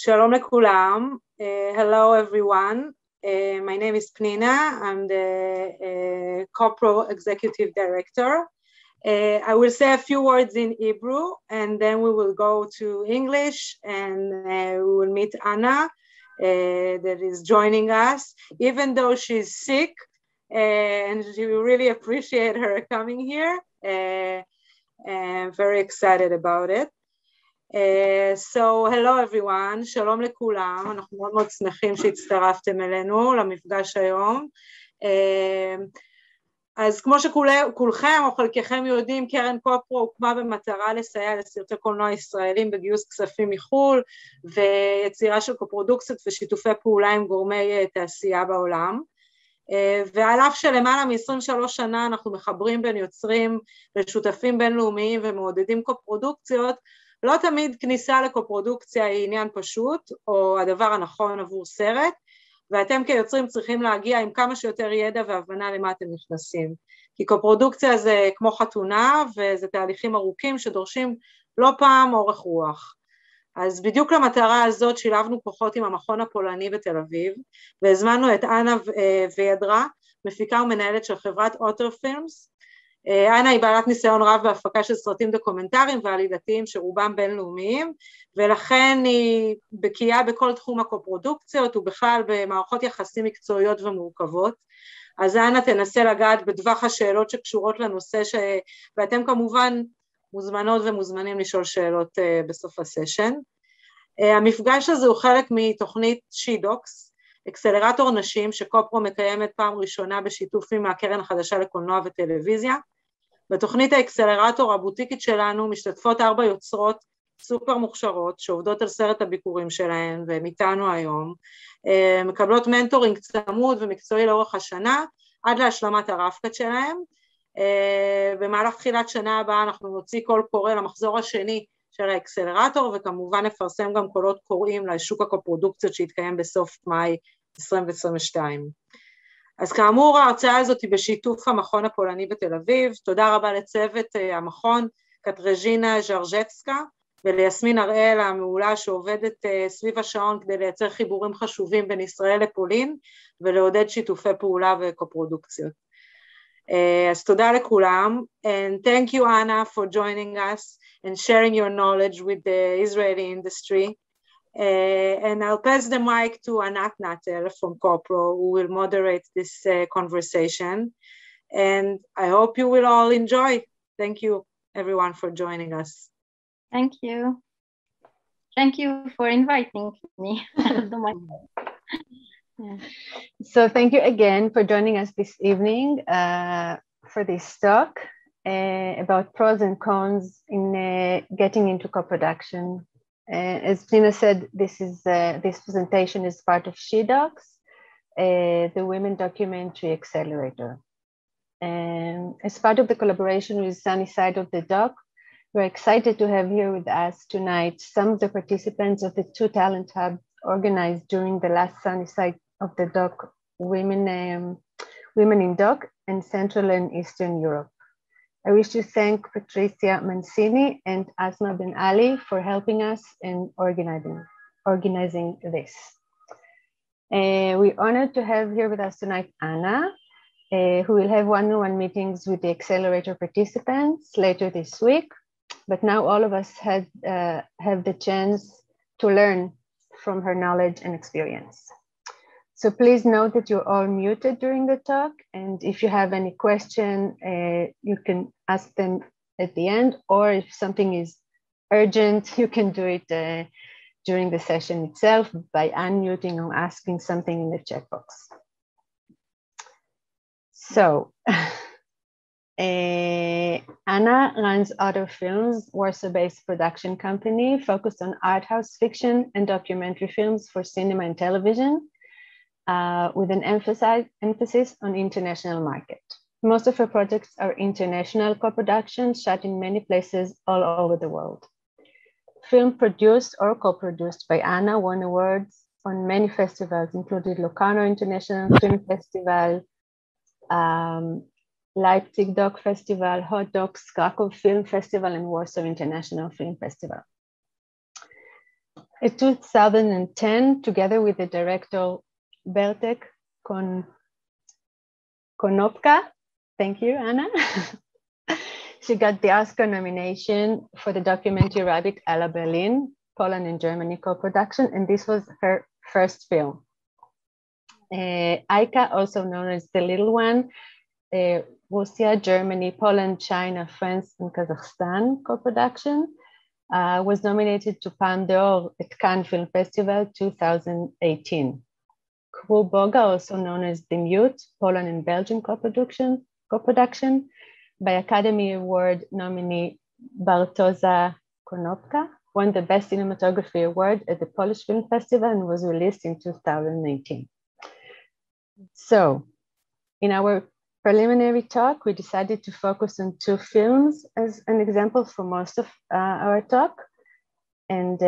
Shalom lekulam. Hello everyone. My name is Pnina. I'm the CoPro Executive Director. I will say a few words in Hebrew and then we will go to English and we will meet Anna that is joining us, even though she's sick, and we really appreciate her coming here. I'm very excited about it. So hello everyone, שלום לכולם, אנחנו מאוד מאוד שמחים שהצטרפתם אלינו למפגש היום. אז כמו שכולכם או חלקכם יודעים, קרן קופרו הוקמה במטרה לסייע לסרטי קולנוע ישראלים בגיוס כספים מחול ויצירה של קופרודוקציות ושיתופי פעולה עם גורמי תעשייה בעולם. ועל אף שלמעלה מ-23 שנה אנחנו מחברים בין יוצרים ושותפים בינלאומיים ומעודדים קופרודוקציות, לא תמיד כניסה לקופרודוקציה היא עניין פשוט או הדבר הנכון עבור סרט, ואתם כיוצרים צריכים להגיע עם כמה שיותר ידע והבנה למה אתם נכנסים. כי קופרודוקציה זה כמו חתונה וזה תהליכים ארוכים שדורשים לא פעם אורך רוח. אז בדיוק למטרה הזאת שילבנו כוחות עם המכון הפולני בתל אביב, והזמנו את אנה וידרה, מפיקה ומנהלת של חברת אוטר פילמס. אנה היא בעלת ניסיון רב בהפקה של סרטים דוקומנטריים ועלילתיים שרובם בינלאומיים, ולכן היא בקיאה בכל תחום הקופרודוקציות ובכלל במערכות יחסים מקצועיות ומורכבות. אז אנה תנסה לגעת בטווח השאלות שקשורות לנושא, ואתם כמובן מוזמנות ומוזמנים לשאול שאלות בסוף הסשן. המפגש הזה הוא חלק מתוכנית שידוקס, אקסלרטור נשים שקופרו מקיימת פעם ראשונה בשיתוף עם הקרן החדשה לקולנוע וטלוויזיה. בתוכנית האקסלרטור הבוטיקית שלנו משתתפות 4 יוצרות סופר מוכשרות שעובדות על סרט הביקורים שלהן והן איתנו היום, מקבלות מנטורינג צמוד ומקצועי לאורך השנה עד להשלמת הרב-קט שלהן. במהלך תחילת שנה הבאה אנחנו נוציא קול קורא למחזור השני של האקסלרטור, וכמובן נפרסם גם קולות קוראים לשוק הקופרודוקציות שהתקיים בסוף מאי 2022. אז כאמור ההרצאה הזאת היא בשיתוף המכון הפולני בתל אביב. תודה רבה לצוות המכון, קטרג'ינה ז'רז'בסקה וליסמין הראל המעולה שעובדת סביב השעון כדי לייצר חיבורים חשובים בין ישראל לפולין ולעודד שיתופי פעולה וקופרודוקציות. אז תודה לכולם, and thank you Anna for joining us and sharing your knowledge with the Israeli industry. And I'll pass the mic to Anat Natel from CoPro, who will moderate this conversation. And I hope you will all enjoy. Thank you, everyone, for joining us. Thank you. Thank you for inviting me. So thank you again for joining us this evening for this talk about pros and cons in getting into co-production. As Pnina said, this presentation is part of SheDocs, the Women Documentary Accelerator. As part of the collaboration with Sunny Side of the Doc, we're excited to have here with us tonight some of the participants of the 2 talent hubs organized during the last Sunny Side of the Doc, Women in Doc and Central and Eastern Europe. I wish to thank Patricia Mancini and Asma Ben Ali for helping us in organizing this. We're honored to have here with us tonight Anna, who will have one-on-one meetings with the accelerator participants later this week. But now all of us have the chance to learn from her knowledge and experience. So please note that you're all muted during the talk, and if you have any question, you can ask them at the end, or if something is urgent, you can do it during the session itself by unmuting or asking something in the chat box. So, Anna runs Otter Films, Warsaw-based production company focused on art house fiction and documentary films for cinema and television, with an emphasis on international market. Most of her projects are international co-productions shot in many places all over the world. Film produced or co-produced by Anna won awards on many festivals, including Locarno International Film Festival, Leipzig Doc Festival, Hot Docs, Krakow Film Festival, and Warsaw International Film Festival. In 2010, together with the director Bertek Konopka, thank you, Anna. She got the Oscar nomination for the documentary Rabbit à la Berlin, Poland and Germany co-production, and this was her first film. Aika, also known as The Little One, Russia, Germany, Poland, China, France, and Kazakhstan co-production, was nominated to Palme d'Or at Cannes Film Festival 2018. Kru Boga, also known as The Mute, Poland and Belgium co-production by Academy Award nominee Bartosza Konopka, won the Best Cinematography Award at the Polish Film Festival and was released in 2019. So, in our preliminary talk, we decided to focus on 2 films as an example for most of our talk. And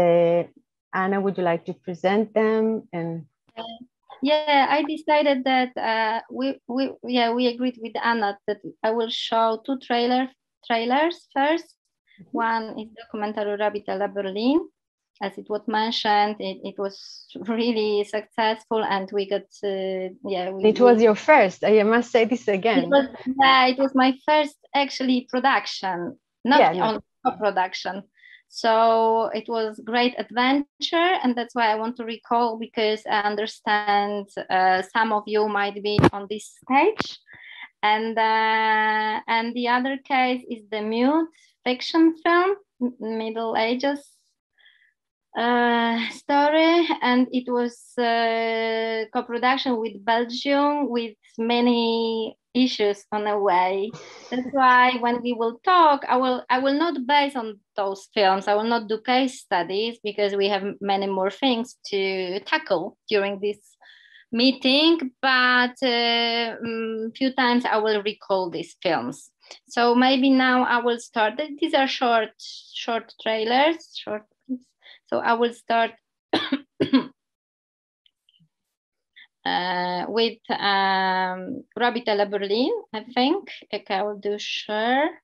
Anna, would you like to present them? And yeah, I decided that we agreed with Anna that I will show 2 trailers first. One is documentary Rabbit à la Berlin. As it was mentioned, it was really successful, and we got it was your first. I must say this again. It was my first actually production, not on co-production. So it was great adventure, and that's why I want to recall, because I understand some of you might be on this stage. And the other case is The Mute fiction film, Middle Ages story, and it was co-production with Belgium with many issues on the way. That's why when we will talk, I will not base on those films. I will not do case studies because we have many more things to tackle during this meeting, but few times I will recall these films. So maybe now I will start. These are short trailers, so I will start with Rabbit à la Berlin, I think. Okay, I will do share.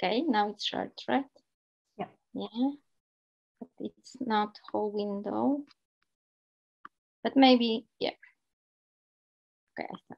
Okay, now it's shared, right? Yeah. Yeah, but it's not whole window. But maybe, yeah. Okay, I start.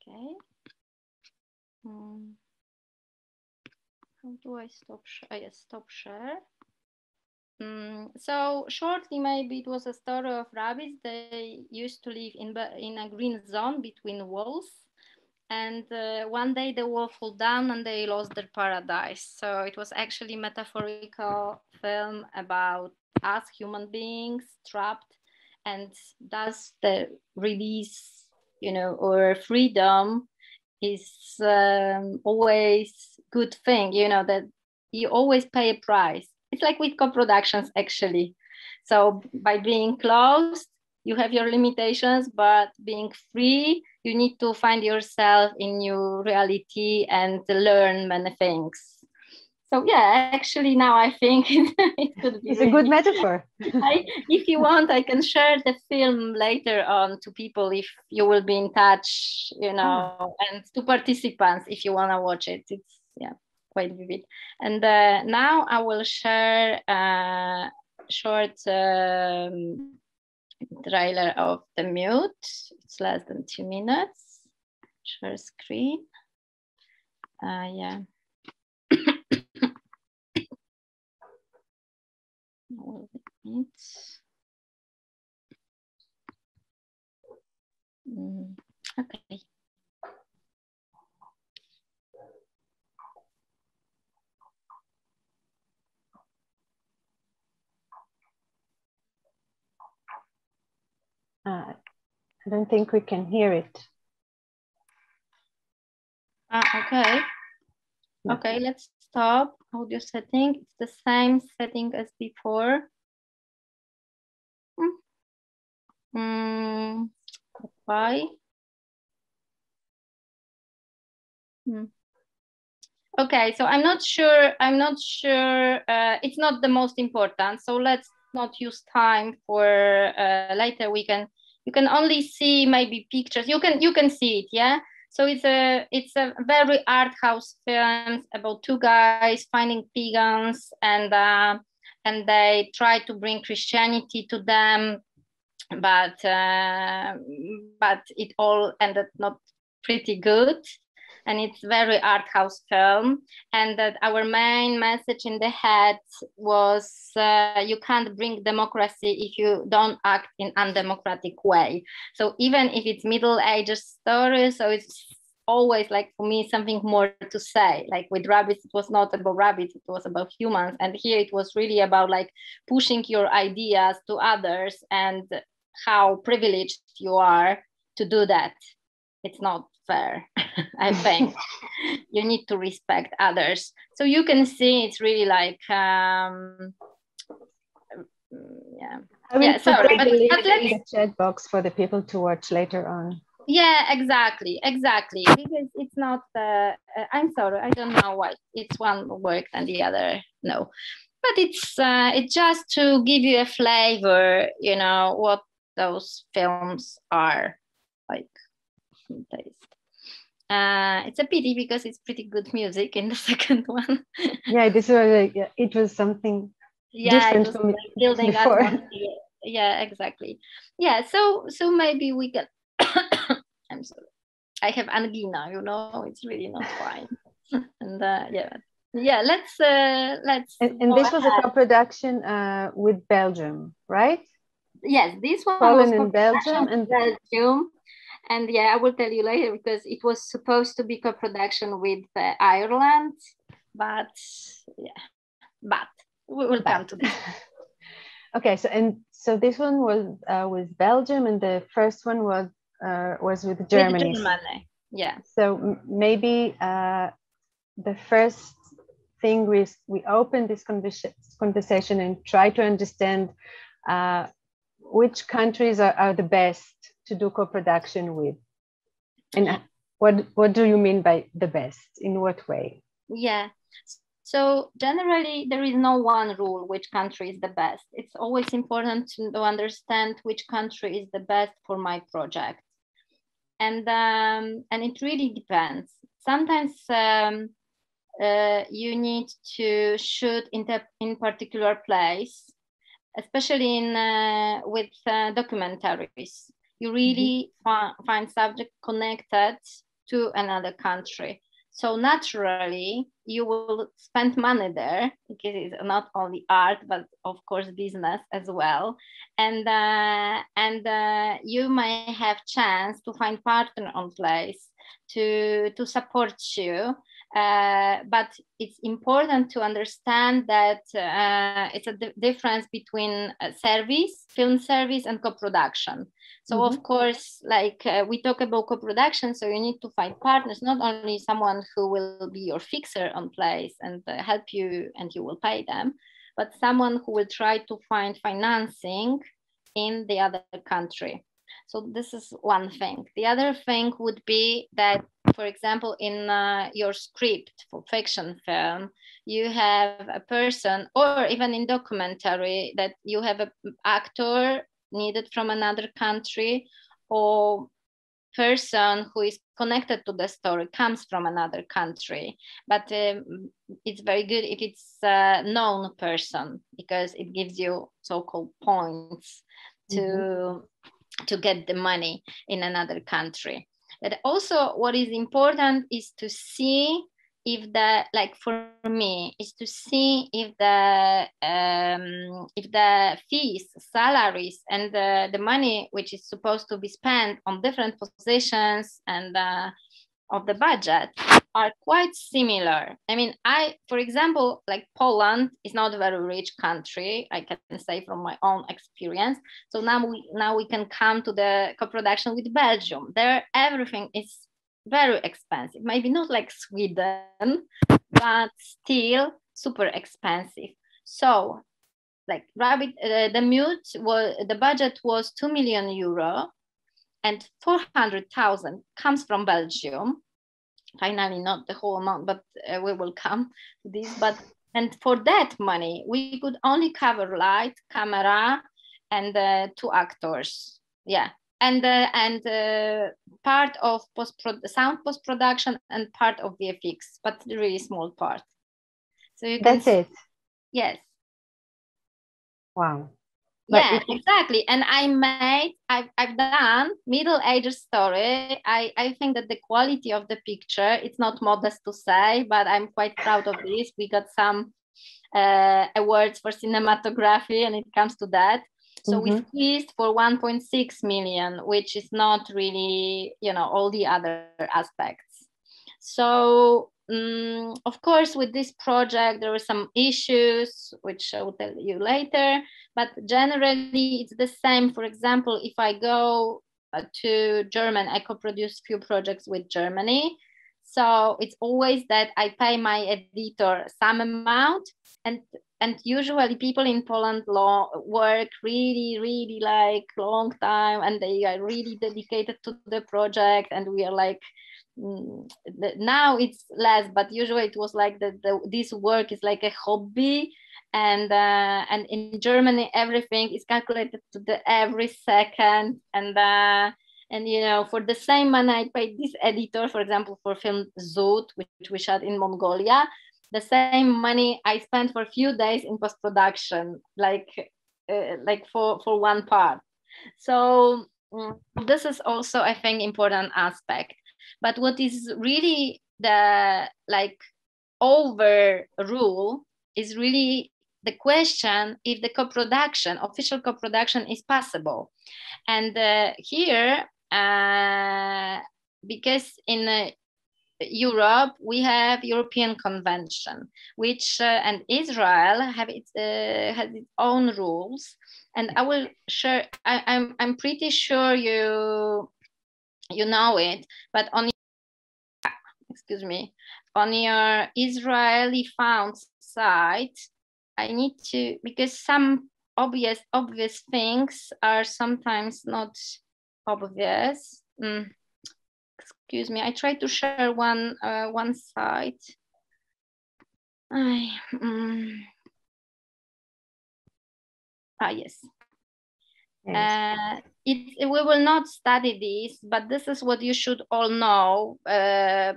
Okay. How do I stop share? Yes, stop share. So shortly, maybe it was a story of rabbits. They used to live in a green zone between wolves. And one day the wolf fell down and they lost their paradise. So it was actually a metaphorical film about us human beings trapped, and thus the release, or freedom is always good thing, that you always pay a price. It's like with co-productions actually. So by being closed, you have your limitations, but being free, you need to find yourself in your reality and learn many things. So yeah, actually now I think it could be. It's a good metaphor. If you want, I can share the film later on to people if you will be in touch, you know, and to participants if you want to watch it. It's quite vivid. And now I will share a short trailer of The Mute. It's less than 2 minutes. Share screen. Yeah. Okay. I don't think we can hear it. Okay. No. Okay, let's stop audio setting. It's the same setting as before. Why? Okay, so I'm not sure. It's not the most important. So let's not use time for later. You can only see maybe pictures. You can see it, yeah. So it's a very art house film about two guys finding pagans and they try to bring Christianity to them, but it all ended not pretty good. And it's very art house film. And that our main message in the head was you can't bring democracy if you don't act in undemocratic way. So even if it's Middle Ages story, so it's always like for me something more to say. Like with rabbits, it was not about rabbits, it was about humans. And here it was really about like pushing your ideas to others and how privileged you are to do that. It's not fair. I think you need to respect others. So you can see it's really like I will put sorry, the link but in the chat box for the people to watch later on. Yeah, exactly, because it's not I'm sorry, I don't know why it's one worked and the other no, but it's just to give you a flavor, you know, what those films are like. Taste. It's a pity because it's pretty good music in the second one. Yeah, this was it was something different it was from like building before. atmosphere. Yeah, exactly. Yeah, so maybe we can. I'm sorry, I have angina. You know, it's really not fine. And let's. And this was a co-production with Belgium, right? Yes, this one Poland was and Belgium and Belgium. And I will tell you later because it was supposed to be co-production with Ireland, but we will come to this. Okay, so this one was with Belgium, and the first one was with Germany. With Germany, yeah. So maybe the first thing we open this conversation and try to understand which countries are the best to do co-production with, and what do you mean by the best? In what way? Yeah. So generally, there is no one rule which country is the best. It's always important to understand which country is the best for my project, and it really depends. Sometimes you need to shoot in particular place, especially with documentaries. You really find subject connected to another country. So naturally, you will spend money there because it's not only art, but of course business as well. And you may have chance to find partner on place to support you. But it's important to understand that it's a difference between film service and co-production. So of course, like we talk about co-production, so you need to find partners, not only someone who will be your fixer on place and help you and you will pay them, but someone who will try to find financing in the other country. So this is one thing. The other thing would be that, for example, in your script for fiction film, you have a person, or even in documentary, that you have an actor needed from another country, or person who is connected to the story comes from another country. But it's very good if it's a known person, because it gives you so-called points to get the money in another country. But also what is important is to see if the, like for me, is to see if the fees, salaries, and the money which is supposed to be spent on different positions and of the budget are quite similar. I mean, for example, like Poland is not a very rich country, I can say from my own experience. So now we can come to the co-production with Belgium. There, everything is very expensive. Maybe not like Sweden, but still super expensive. So, like the budget was 2 million euro. And 400,000 comes from Belgium. Finally, not the whole amount, but we will come to this. And for that money, we could only cover light, camera, and 2 actors. Yeah, and part of sound post-production and part of VFX, but a really small part. So you can. That's it. Yes. Wow. Yeah, exactly. And I've done middle-aged story. I think that the quality of the picture, it's not modest to say, but I'm quite proud of this. We got some awards for cinematography, and it comes to that. So we squeezed for 1.6 million, which is not really, all the other aspects. So of course, with this project, there were some issues, which I will tell you later, but generally it's the same. For example, if I go to Germany, I co-produce few projects with Germany. So it's always that I pay my editor some amount, and usually people in Poland work really like long time, and they are really dedicated to the project, and we are like, now it's less, but usually it was like this work is like a hobby, and in Germany everything is calculated to the every second, and for the same money I paid this editor, for example, for film Zoot, which we shot in Mongolia, the same money I spent for a few days in post-production, like for one part. So this is also, I think, important aspect. But what is really the overrule is really the question if the official co-production is possible. And here, because in Europe, we have European Convention, which and Israel has its own rules. And I will share, I'm pretty sure you know it, but on your Israeli found site, I need to, because some obvious things are sometimes not obvious. Excuse me, I try to share one site. Yes. We will not study this, but this is what you should all know,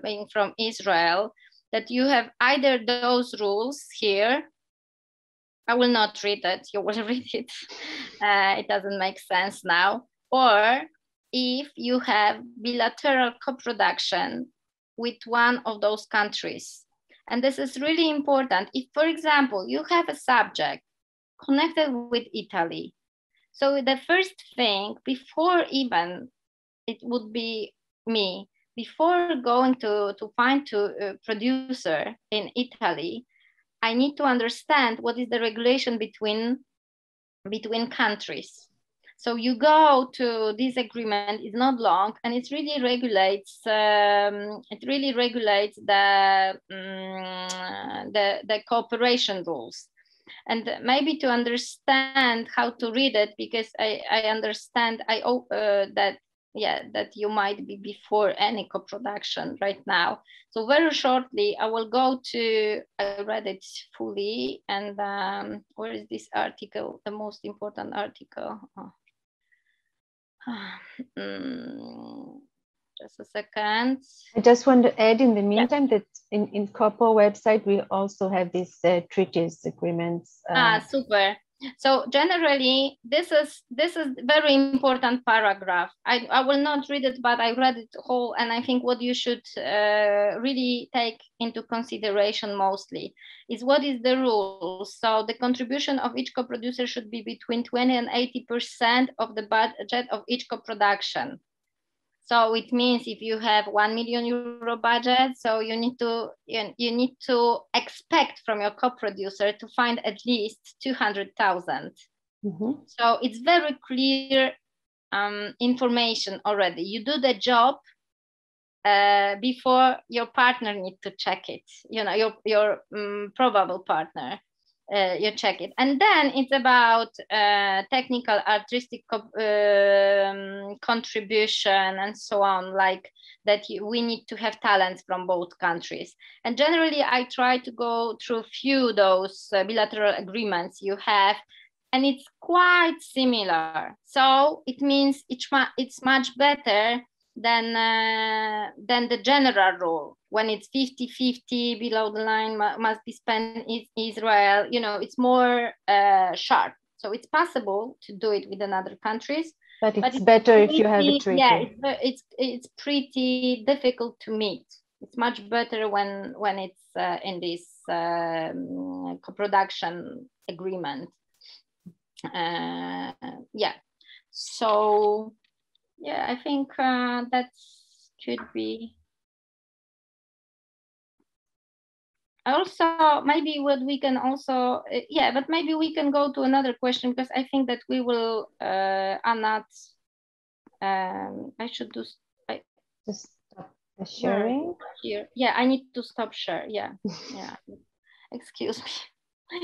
being from Israel, that you have either those rules here. I will not read it, you will read it. It doesn't make sense now. Or if you have bilateral co-production with one of those countries. And this is really important. If, for example, you have a subject connected with Italy, so the first thing, before even it would be me, before going to find a producer in Italy, I need to understand what is the regulation between countries. So you go to this agreement, it's not long, and it really regulates the cooperation rules. And maybe to understand how to read it, because I understand that you might be before any co-production right now. So very shortly, I will go to, I read it fully, and where is this article, the most important article? Just a second. I just want to add in the meantime that in COPO website, we also have these treaties agreements. Super. So generally, this is very important paragraph. I will not read it, but I read it whole, and I think what you should really take into consideration mostly is what is the rule. So the contribution of each co-producer should be between 20 and 80% of the budget of each co-production. So it means if you have €1 million budget, so you need to expect from your co-producer to find at least 200,000. So it's very clear information already. You do the job before your partner needs to check it. You know, your probable partner. You check it, and then it's about technical, artistic contribution and so on, like that we need to have talents from both countries. And generally I try to go through few those bilateral agreements you have, and it's quite similar. So it means it's much better than the general rule. When it's 50-50, below the line must be spent in Israel, you know, it's more sharp. So it's possible to do it with other countries. But it's better if you have a treaty. Yeah, it's pretty difficult to meet. It's much better when it's in this co-production agreement. Yeah, so yeah, I think that could be. Also, maybe what we can also, but maybe we can go to another question, because I think that we will, Anna, I should do, just stop the sharing. Here. Yeah, I need to stop share. Yeah, yeah. Excuse me.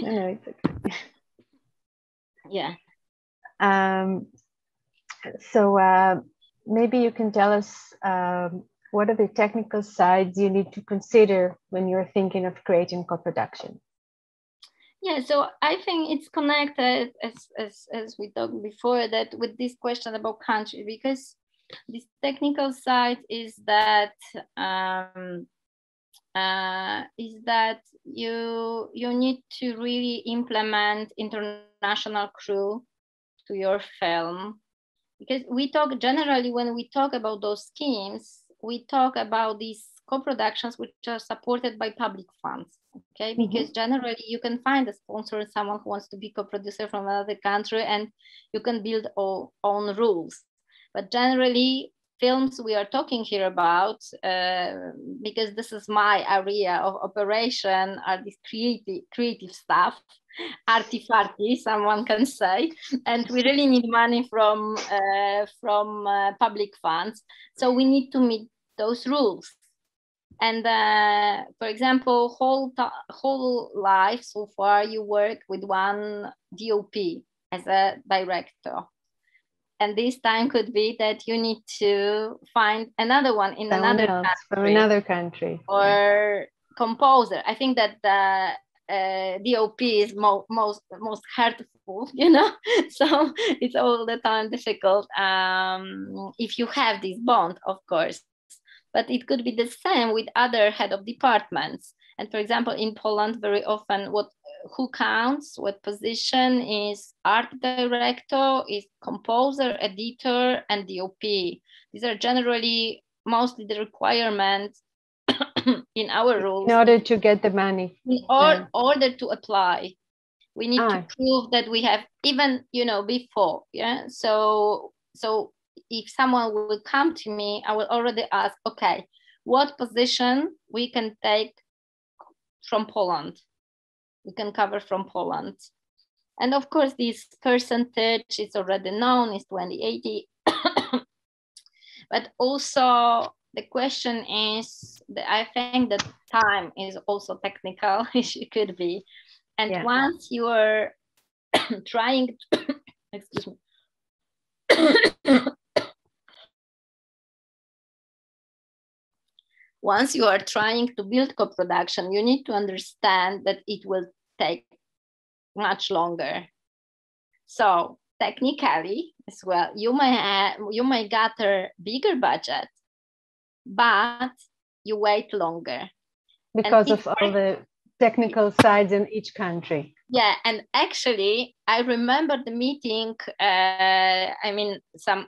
No, it's okay. Yeah. So maybe you can tell us what are the technical sides you need to consider when you're thinking of creating co-production? Yeah, so I think it's connected, as we talked before, that with this question about country, because this technical side is that you need to really implement international crew to your film. Because we talk generally, when we talk about those schemes, we talk about these co-productions which are supported by public funds, okay? Because generally you can find a sponsor, someone who wants to be co-producer from another country, and you can build all own rules. But generally, films we are talking here about, because this is my area of operation, are this creative stuff, arty-farty, someone can say, and we really need money from public funds. So we need to meet those rules. And for example, whole life so far, you work with one DOP as a director. And this time could be that you need to find another one in another country. From another country. Or composer. I think that the DOP is most hurtful, you know, so it's all the time difficult if you have this bond, of course. But it could be the same with other head of departments. And for example, in Poland, very often who counts, what position is art director, is composer, editor, and DOP. These are generally mostly the requirements in our rules. In order to get the money. In order to apply. We need to prove that we have, even, you know, before, yeah? So if someone will come to me, I will already ask, okay, what position we can take from Poland? We can cover from Poland. And of course, this percentage is already known, is 20-80. But also the question is, I think that time is also technical, it could be. And Yeah. once you are trying to, excuse me. Once you are trying to build co-production, you need to understand that it will take much longer. So technically as well, you may gather bigger budget, but you wait longer. Because of all the technical sides in each country. Yeah, and actually, I remember the meeting, some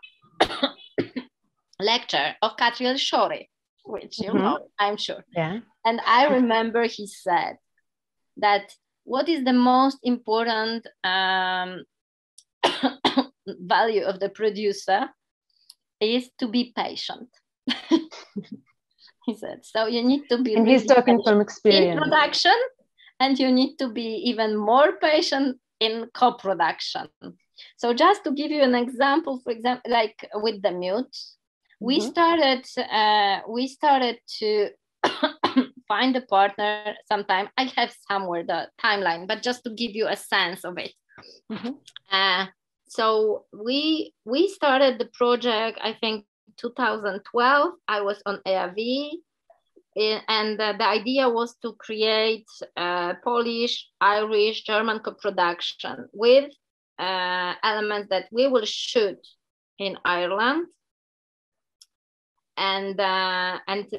lecture of Catriel Shore, which you know, I'm sure. Yeah. And I remember he said that what is the most important value of the producer is to be patient. He said, so you need to be and really he's talking patient from experience in production, and you need to be even more patient in co-production. So just to give you an example, for example, like with the mute, we started to find a partner sometime. I have somewhere the timeline, but just to give you a sense of it. So we started the project, I think 2012. I was on EAV, and the idea was to create Polish, Irish, German co-production with elements that we will shoot in Ireland. And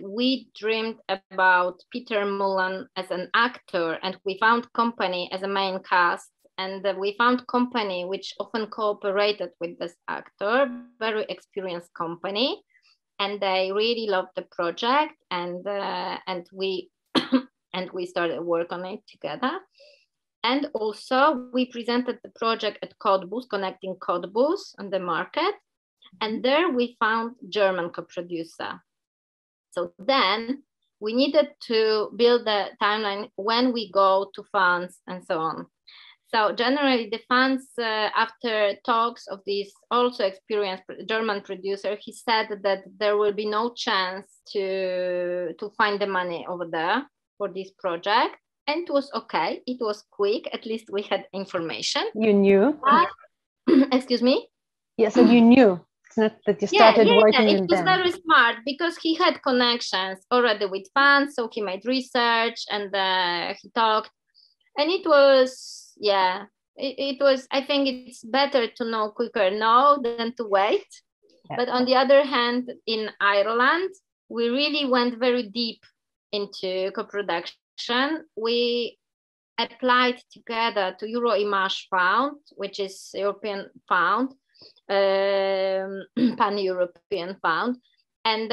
we dreamed about Peter Mullan as an actor, and we found company as a main cast. And we found company which often cooperated with this actor, very experienced company, and they really loved the project, and we and we started work on it together. And also we presented the project at Coproduce, connecting Coproduce on the market, and there we found German co-producer. So then we needed to build the timeline when we go to funds and so on. So generally the funds, after talks of this also experienced German producer, he said that there will be no chance to find the money over there for this project. And it was okay, it was quick, at least we had information. You knew? Excuse me? Yeah, so you knew. It's not that you started working it in was them. very smart because he had connections already with funds, so he made research and he talked. And it was, yeah, it was, I think it's better to know quicker now than to wait. Yeah. But on the other hand, in Ireland, we really went very deep into co-production. We applied together to Euroimage Fund, which is European fund, pan-European fund, and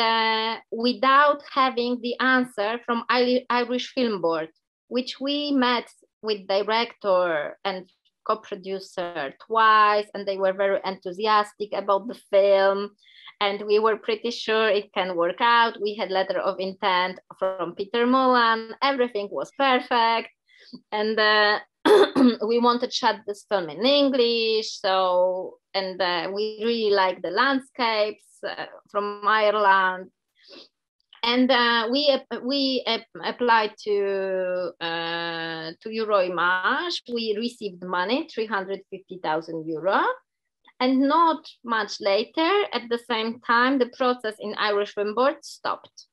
without having the answer from Irish Film Board, which we met with director and co-producer twice, and they were very enthusiastic about the film, and we were pretty sure it can work out. We had letter of intent from Peter Mullan, everything was perfect, and we wanted to shot this film in English. So, and we really like the landscapes from Ireland. And we applied to Euroimage. We received money, 350,000 euro. And not much later, at the same time, the process in Irish Film Board stopped.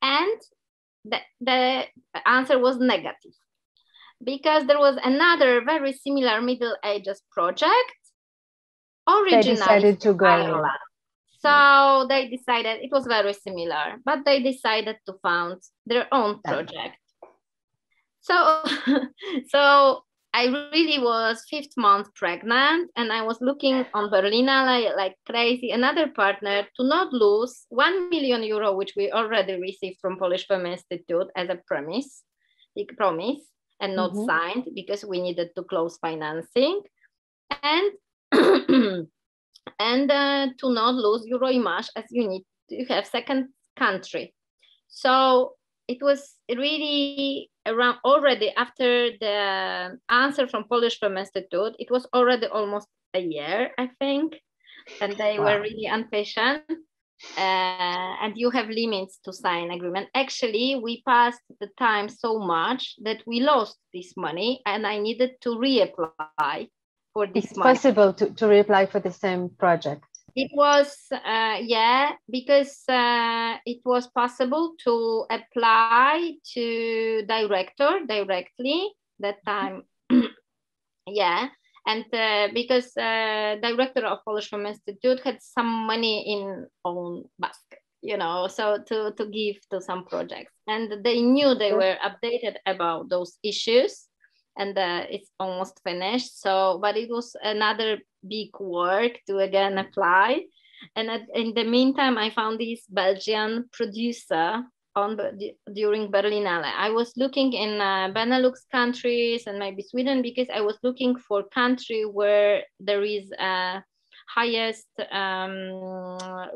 And the answer was negative, because there was another very similar Middle Ages project, originally decided to go Ireland. So they decided, it was very similar, but they decided to found their own project. So, so I really was 5th month pregnant, and I was looking on Berlinale like crazy, another partner, to not lose 1 million euro, which we already received from Polish Film Institute as a promise, big promise, and not signed, because we needed to close financing, and and to not lose Euroimage, as you need to have second country. So it was really around, already after the answer from Polish Film Institute, it was already almost a year, I think, and they were really impatient. and you have limits to sign agreement. Actually, we passed the time so much that we lost this money, and I needed to reapply for this it's money. possible to reapply for the same project. It was, yeah, because it was possible to apply to director directly that time. Yeah, and because director of Polish Film Institute had some money in own basket, you know, so to give to some projects, and they knew they were updated about those issues, and it's almost finished. So, but it was another big work to again apply, and in the meantime, I found this Belgian producer during Berlinale. I was looking in Benelux countries and maybe Sweden, because I was looking for country where there is a highest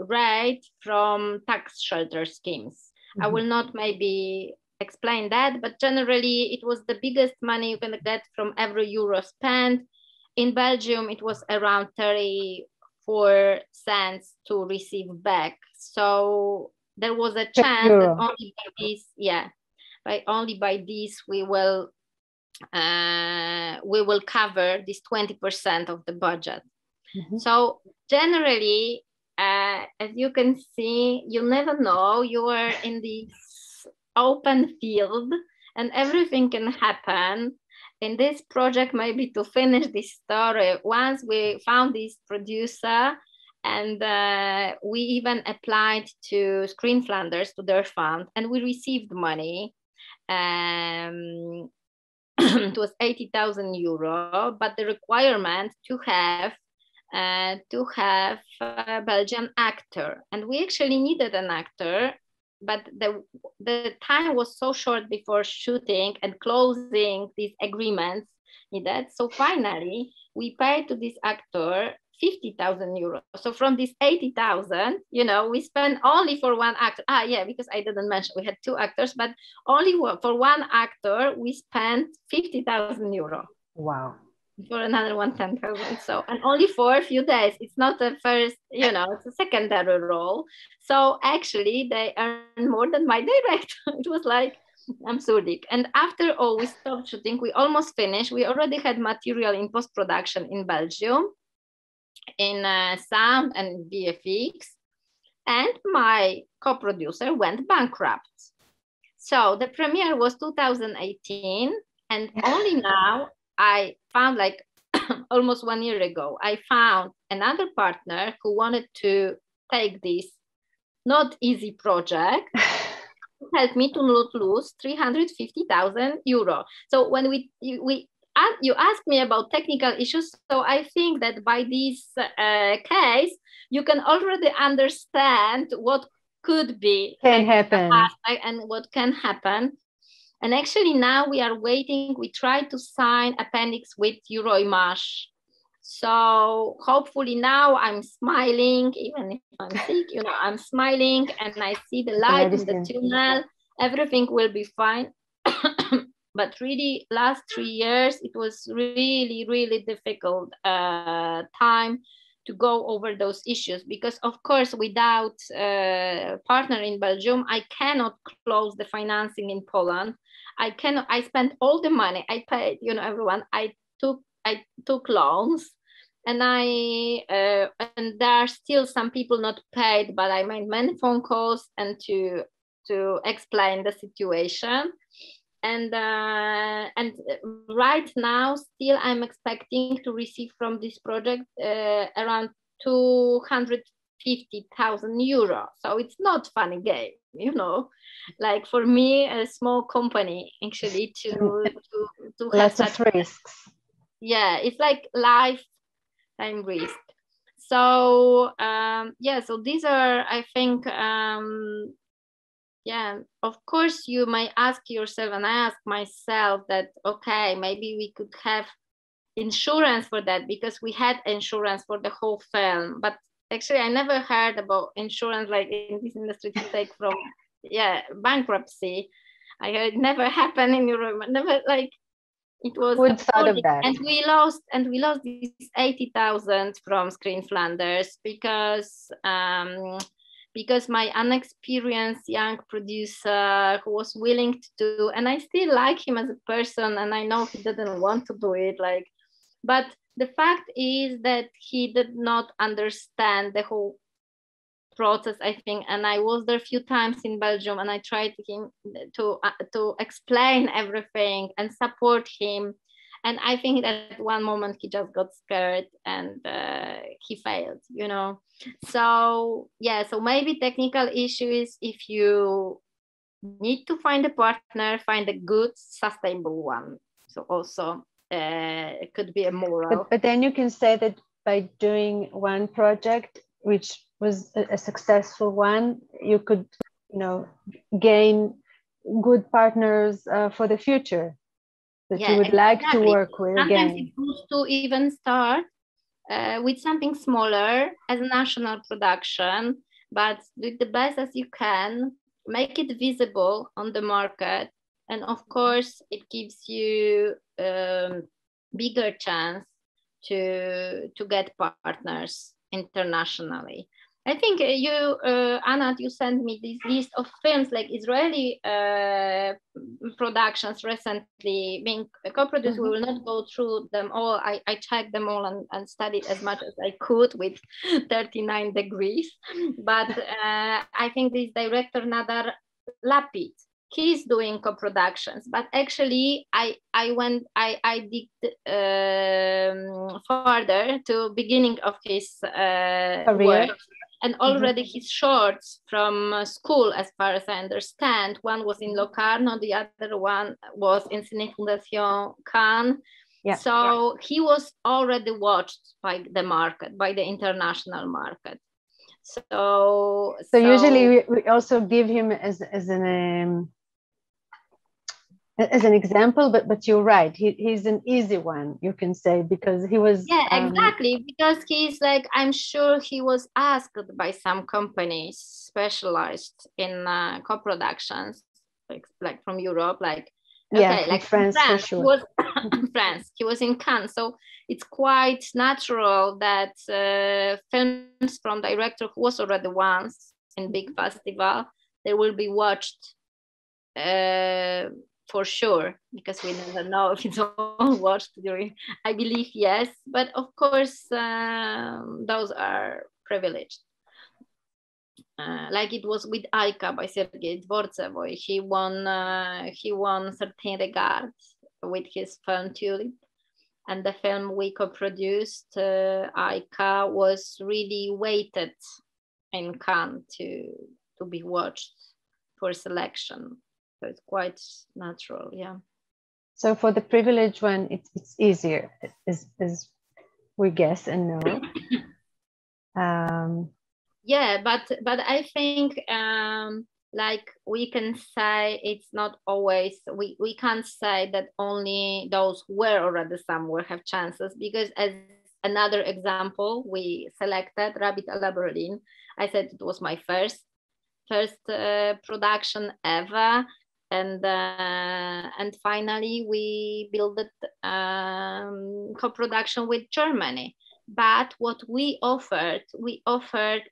rate from tax shelter schemes. Mm-hmm. I will not maybe explain that, but generally it was the biggest money you can get from every euro spent. In Belgium, it was around 34 cents to receive back. So there was a chance that only by this, yeah, only by this we will cover this 20% of the budget. Mm-hmm. So generally, as you can see, you never know. You are in this open field, and everything can happen. In this project, maybe to finish this story, once we found this producer, and we even applied to Screen Flanders, to their fund, and we received money. It was 80,000 euro, but the requirement to have a Belgian actor, and we actually needed an actor, but the time was so short before shooting and closing these agreements needed. So finally, we paid to this actor 50,000 euros. So from this 80,000, you know, we spent only for one actor. Yeah, because I didn't mention we had two actors, but only for one actor, we spent 50,000 euro. Wow. For another one, 10,000. So, and only for a few days. It's not the first, you know, it's a secondary role. So actually they earned more than my director. It was like absurd. And after all, we stopped shooting. We almost finished. We already had material in post-production in Belgium, in sound and VFX. And my co-producer went bankrupt. So the premiere was 2018. And only now, I found, like almost 1 year ago, I found another partner who wanted to take this not easy project, help me to not lose 350,000 euro. So when you asked me about technical issues, so I think that by this case, you can already understand what could be happen and what can happen. And actually now we are waiting. We try to sign appendix with Euroimage. So hopefully now I'm smiling, even if I'm sick, you know, I'm smiling and I see the light in the tunnel. Everything will be fine. But really last 3 years, it was really, really difficult time to go over those issues, because of course, without a partner in Belgium, I cannot close the financing in Poland. I spent all the money. I paid, you know, everyone. I took loans, and and there are still some people not paid, but I made many phone calls and to explain the situation. And right now, still I'm expecting to receive from this project around 250,000 euro. So it's not funny game, you know, like for me, a small company actually to lots of risks. Yeah, it's like lifetime risk. So yeah, so these are, I think, yeah, of course you may ask yourself, and I ask myself that, okay, maybe we could have insurance for that, because we had insurance for the whole film. But actually I never heard about insurance like in this industry to take from bankruptcy. I heard it never happened in Europe, never, like it was. Who thought of that? And we lost this 80,000 from Screen Flanders, because because my unexperienced young producer who was willing to do, and I still like him as a person, and I know he didn't want to do it, like, but the fact is that he did not understand the whole process, I think, and I was there a few times in Belgium, and I tried him to explain everything and support him. And I think that at one moment he just got scared and he failed, you know. So yeah, so maybe technical issue is, if you need to find a partner, find a good, sustainable one. So also it could be a moral. But then you can say that by doing one project, which was a successful one, you could, you know, gain good partners for the future that you would like to work with. Sometimes again. it's good to even start with something smaller as a national production, but do the best as you can, make it visible on the market, and of course it gives you bigger chance to get partners internationally. I think you, Anna, you sent me this list of films, like Israeli productions recently being co-produced. We will not go through them all. I checked them all and studied as much as I could with 39 degrees. But I think this director, Nadar Lapid, he's doing co-productions, but actually I digged further to beginning of his work, and already his shorts from school, as far as I understand, one was in Locarno, the other one was in Cine Fundación Cannes. Yeah. So he was already watched by the market, by the international market. So usually we also give him as an example, but you're right, he's an easy one, you can say, because he was exactly, because he's like, I'm sure he was asked by some companies specialized in co-productions, like from Europe, like like France, for sure. He was France, he was in Cannes, so it's quite natural that films from director who was already once in big festival, they will be watched for sure, because we never know if it's all watched during, I believe yes, but of course those are privileged. Like it was with Aika by Sergei Dvortsevoy. He won Certain Regards with his film Tulip, and the film we co-produced, Aika, was really weighted in Cannes to be watched for selection. So it's quite natural, yeah. So for the privileged one, it's easier, as we guess and know. Yeah, but I think like we can say it's not always, we can't say that only those who were already somewhere have chances, because as another example, we selected Rabbit à la Berlin. I said it was my first production ever. And finally we built co-production with Germany. But what we offered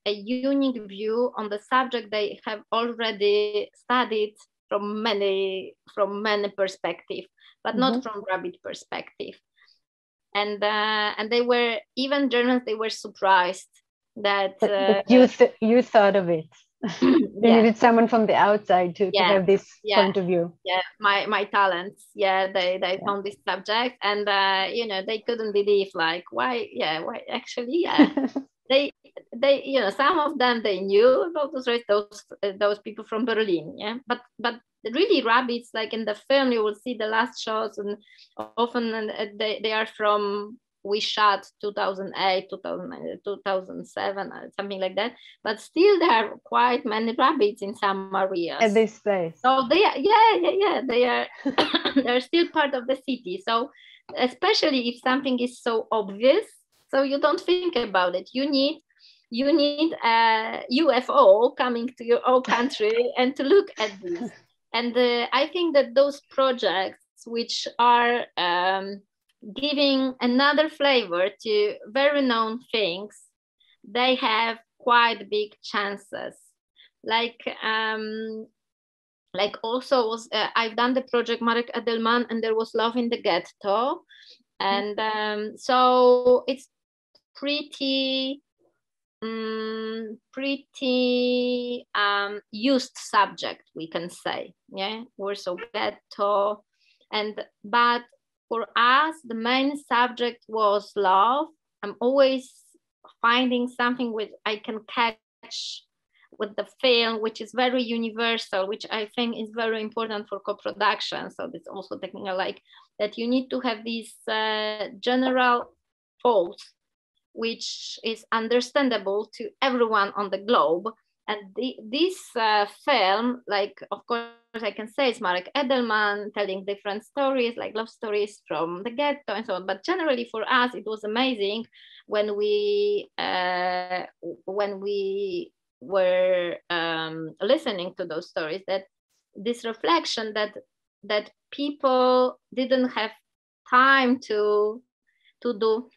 a unique view on the subject they have already studied from many perspectives, but not from Rabbit perspective. And they were, even Germans, they were surprised that but you thought of it. You needed someone from the outside to have this point of view. Yeah, my talents. Yeah, they found this subject, and you know, they couldn't believe, like, why actually, they you know, some of them they knew about those people from Berlin, but really rabbits, like in the film you will see the last shots, and often they are from, we shot 2008, 2007, something like that. But still, there are quite many rabbits in some areas. At this place. So they are, they are, they're still part of the city. So especially if something is so obvious, so you don't think about it. You need a UFO coming to your own country and to look at this. And I think that those projects which are giving another flavor to very known things, they have quite big chances like also was I've done the project Marek Edelman, and there was Love in the Ghetto, and so it's pretty used subject, we can say, yeah, Warsaw Ghetto, but for us the main subject was love. I'm always finding something which I can catch with the film, which is very universal, which I think is very important for co-production. So it's also technical, like that you need to have this general thought, which is understandable to everyone on the globe. And this film, like, of course, I can say it's Marek Edelman telling different stories, like love stories from the ghetto and so on. But generally for us, it was amazing when we were listening to those stories, that this reflection that people didn't have time to do,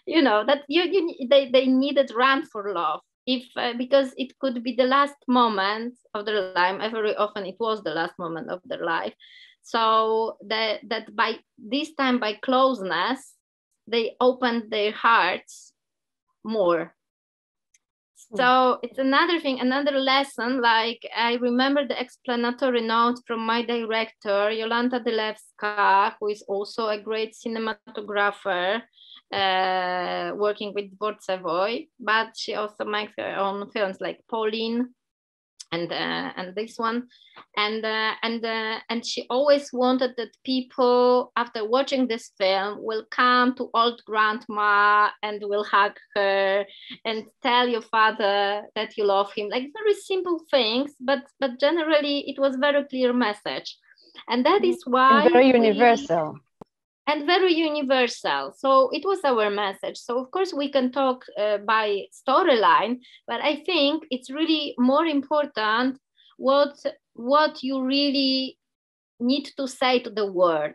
you know, that they needed run for love, if because it could be the last moment of their life. Very often it was the last moment of their life. So that by this time, by closeness, they opened their hearts more. So it's another thing, another lesson. Like, I remember the explanatory note from my director, Jolanta Dylewska, who is also a great cinematographer, working with Dvorcevoy, but she also makes her own films like Pauline and this one, and she always wanted that people, after watching this film, will come to old grandma and will hug her and tell your father that you love him, like very simple things, but generally it was very clear message, and that is why and very universal. And very universal. So it was our message. So of course we can talk by storyline, but I think it's really more important what you really need to say to the world.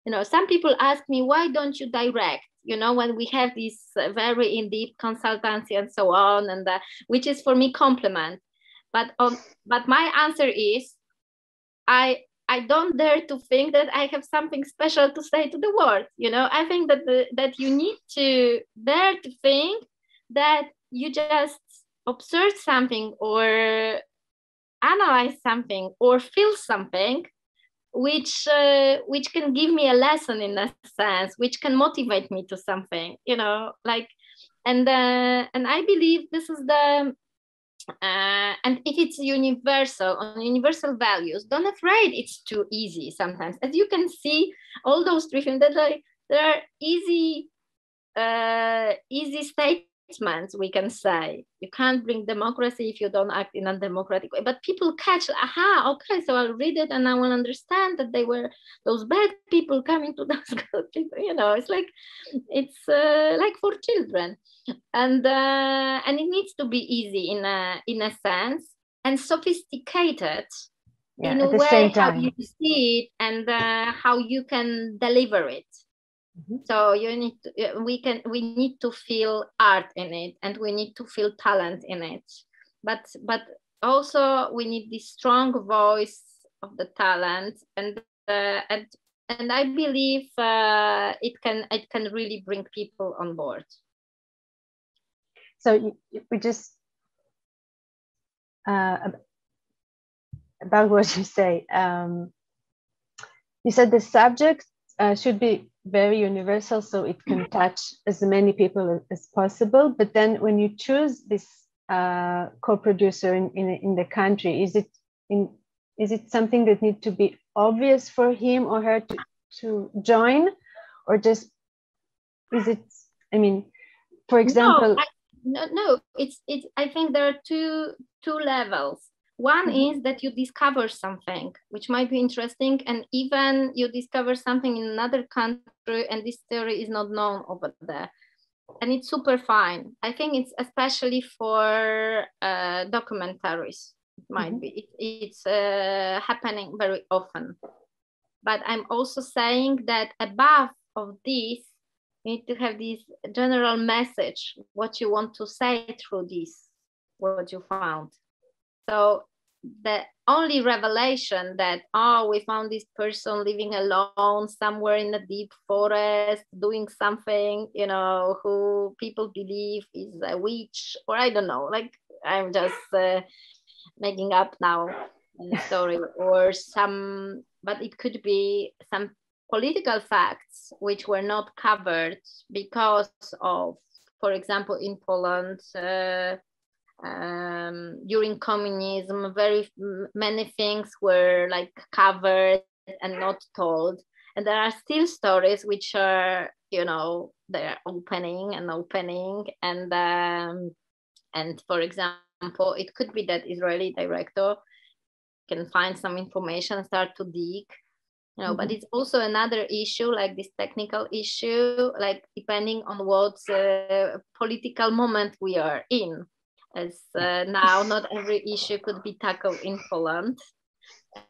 You know, some people ask me, why don't you direct? You know, when we have this very in-depth consultancy and so on, and which is for me compliment. But my answer is, I don't dare to think that I have something special to say to the world. You know, I think that that you need to dare to think that you just observe something or analyze something or feel something which can give me a lesson, in a sense, which can motivate me to something, you know, like, and I believe this is the and if it's universal, on universal values, don't afraid it's too easy sometimes. As you can see, all those three things, that there are easy statements, we can say. You can't bring democracy if you don't act in a democratic way. But people catch, aha, okay, so I'll read it and I will understand that they were those bad people coming to those good people. You know, it's like for children. And it needs to be easy in a sense, and sophisticated in a way how you see it and how you can deliver it. So you need to, we need to feel art in it, and we need to feel talent in it, but also we need this strong voice of the talent, and I believe it can really bring people on board. So we just about what you say. You said the subject should be very universal, so it can touch as many people as possible. But then, when you choose this co-producer in the country, is it something that needs to be obvious for him or her to join, or just is it? I mean, for example. No, it's I think there are two levels. One is that you discover something which might be interesting, and even you discover something in another country and this theory is not known over there, and it's super fine. I think it's especially for documentaries. It might be it's happening very often, but I'm also saying that above of this, you need to have this general message, what you want to say through this, what you found. So the only revelation that, oh, we found this person living alone somewhere in a deep forest doing something, you know, who people believe is a witch, or I don't know, like I'm just making up now a story, or some, but it could be some political facts which were not covered because of, for example, in Poland, during communism, very many things were like covered and not told. And there are still stories which are, you know, they're opening. And for example, it could be that Israeli director can find some information and start to dig, you know, but it's also another issue, like this technical issue, like depending on what political moment we are in. As now, not every issue could be tackled in Poland.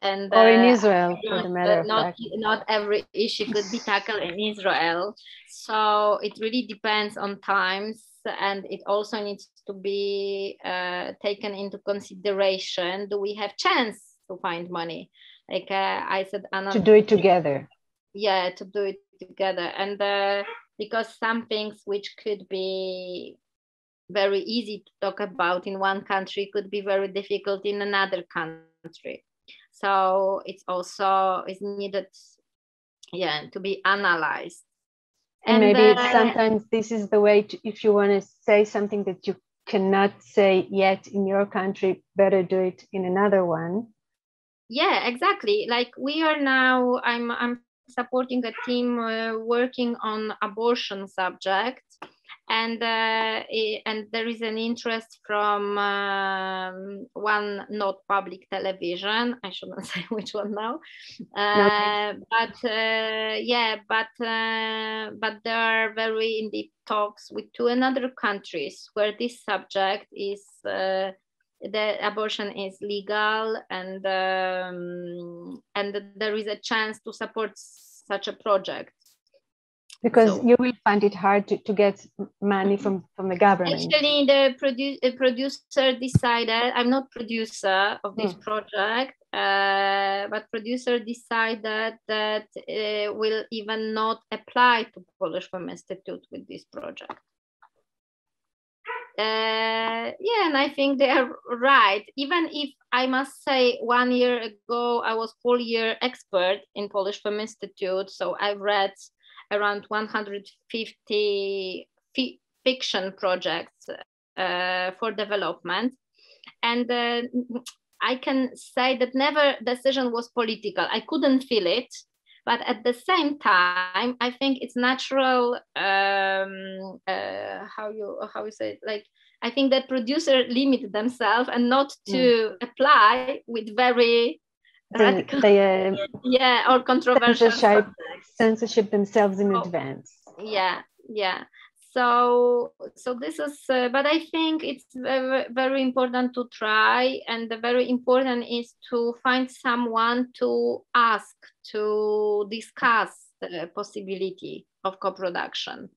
And or in Israel, for the matter of fact. Not every issue could be tackled in Israel. So it really depends on times, and it also needs to be taken into consideration. Do we have chance to find money? Like I said, Anna, to do it together. Yeah, to do it together. And because some things which could be very easy to talk about in one country could be very difficult in another country. So it's also is needed, yeah, to be analyzed. And maybe sometimes this is the way to, if you want to say something that you cannot say yet in your country, better do it in another one. Yeah, exactly. Like we are now, I'm supporting a team working on abortion subject, and there is an interest from one not public television. I shouldn't say which one now, but there are very in deep talks with two another countries where this subject is. The abortion is legal, and there is a chance to support such a project. Because you will find it hard to get money from the government. Actually, the producer decided, I'm not producer of this project, but producer decided that will even not apply to Polish Film Institute with this project. Yeah, and I think they are right. Even if I must say 1 year ago, I was full-year expert in Polish Film Institute. So I've read around 150 fiction projects for development. And I can say that never decision was political. I couldn't feel it. But at the same time, I think it's natural. How you say it? Like, I think that producers limit themselves and not to apply with very radical, or controversial censorship themselves in advance. Yeah. So this is, but I think it's very, very important to try, and the very important is to find someone to ask, to discuss the possibility of co-production.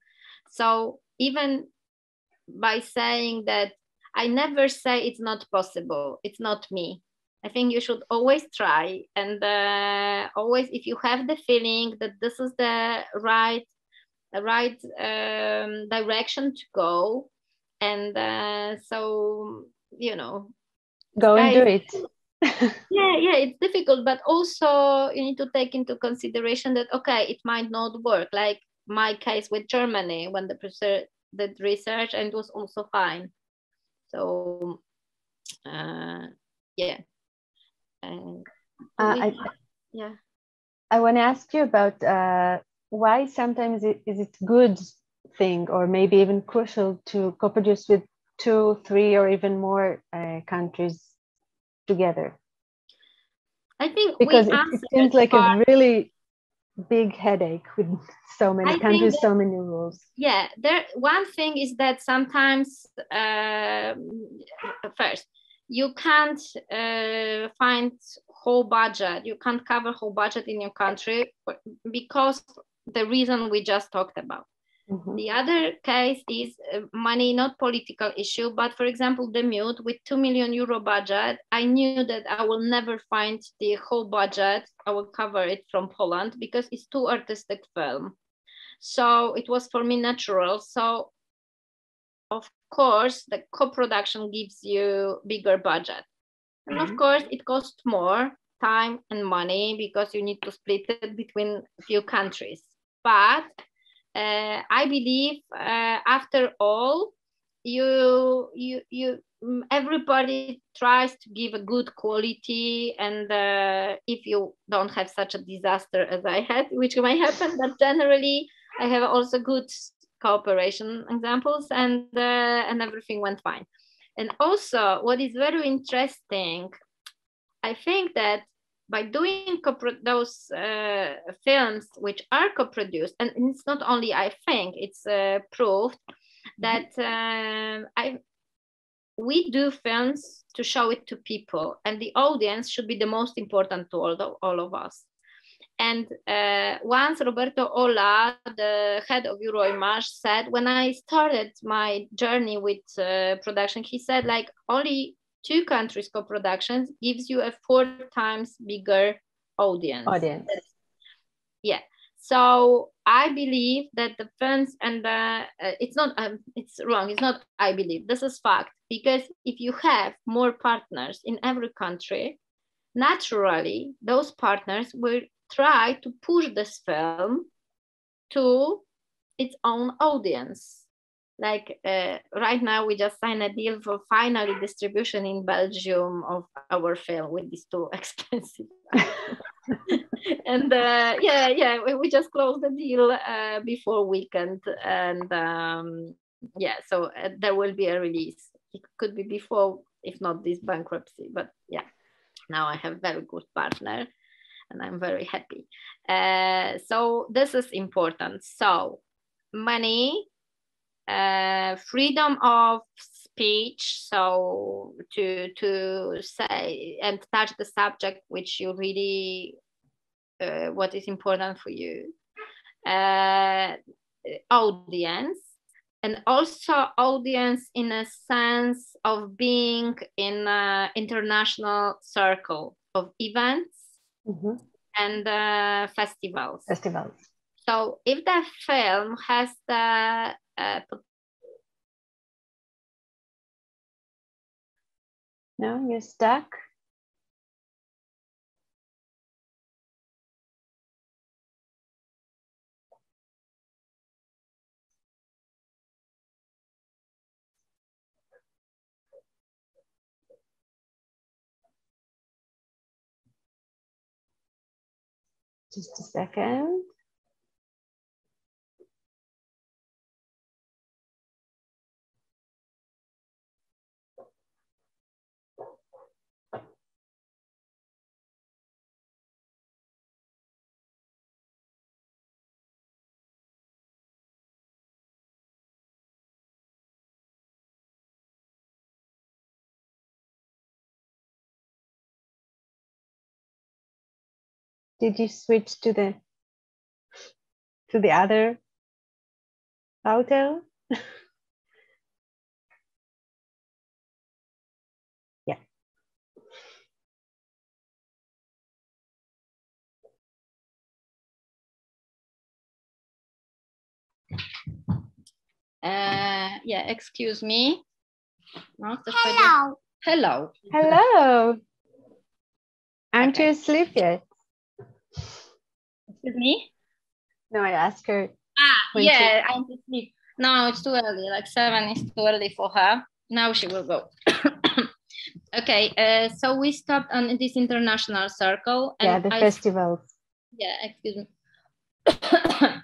So even by saying that, I never say it's not possible, it's not me. I think you should always try, and always, if you have the feeling that this is the right direction to go, and so, you know, go and do it. yeah, it's difficult, but also you need to take into consideration that, okay, it might not work, like my case with Germany, when the professor did research and it was also fine. So yeah. I want to ask you about why sometimes is it good thing, or maybe even crucial, to co-produce with 2, 3, or even more countries together? I think because it seems like a really big headache with so many countries, so many rules. Yeah, one thing is that sometimes first, you can't find whole budget. You can't cover whole budget in your country because the reason we just talked about. The other case is money, not political issue, but for example, the Mute with €2 million budget, I knew that I will never find the whole budget. I will cover it from Poland because it's too artistic film. So it was for me natural. So of course, the co-production gives you bigger budget. And of course, it costs more time and money because you need to split it between a few countries. But I believe after all, everybody tries to give a good quality, and if you don't have such a disaster as I had, which may happen, but generally I have also good cooperation examples, and everything went fine. And also, what is very interesting, I think that by doing those films which are co-produced, and it's not only I think, it's proved that we do films to show it to people, and the audience should be the most important to all of us. And once Roberto Ola, the head of Euroimage, said, when I started my journey with production, he said, like, only 2 countries co-productions gives you a 4 times bigger audience. Yeah. So I believe that the films, and it's not, it's wrong. It's not I believe, this is fact. Because if you have more partners in every country, naturally, those partners will try to push this film to its own audience. Like right now, we just signed a deal for finally distribution in Belgium of our film with these 2 expensive. And we just closed the deal before weekend, and so there will be a release. It could be before, if not this bankruptcy, but yeah, now I have a very good partner, and I'm very happy. So this is important. So money. Freedom of speech, so to say and touch the subject which you really what is important for you, audience, and also audience in a sense of being in an international circle of events and festivals. So if the film has the no, you're stuck. Just a second. Did you switch to the other photo? Yeah. Yeah, excuse me. Hello. Hello. Hello. Aren't you asleep yet? Excuse me? No, I asked her. Yeah, I'm asleep. No, it's too early. Like 7 is too early for her. Now she will go. Okay, so we stopped on this international circle. And the festivals. Yeah, excuse me.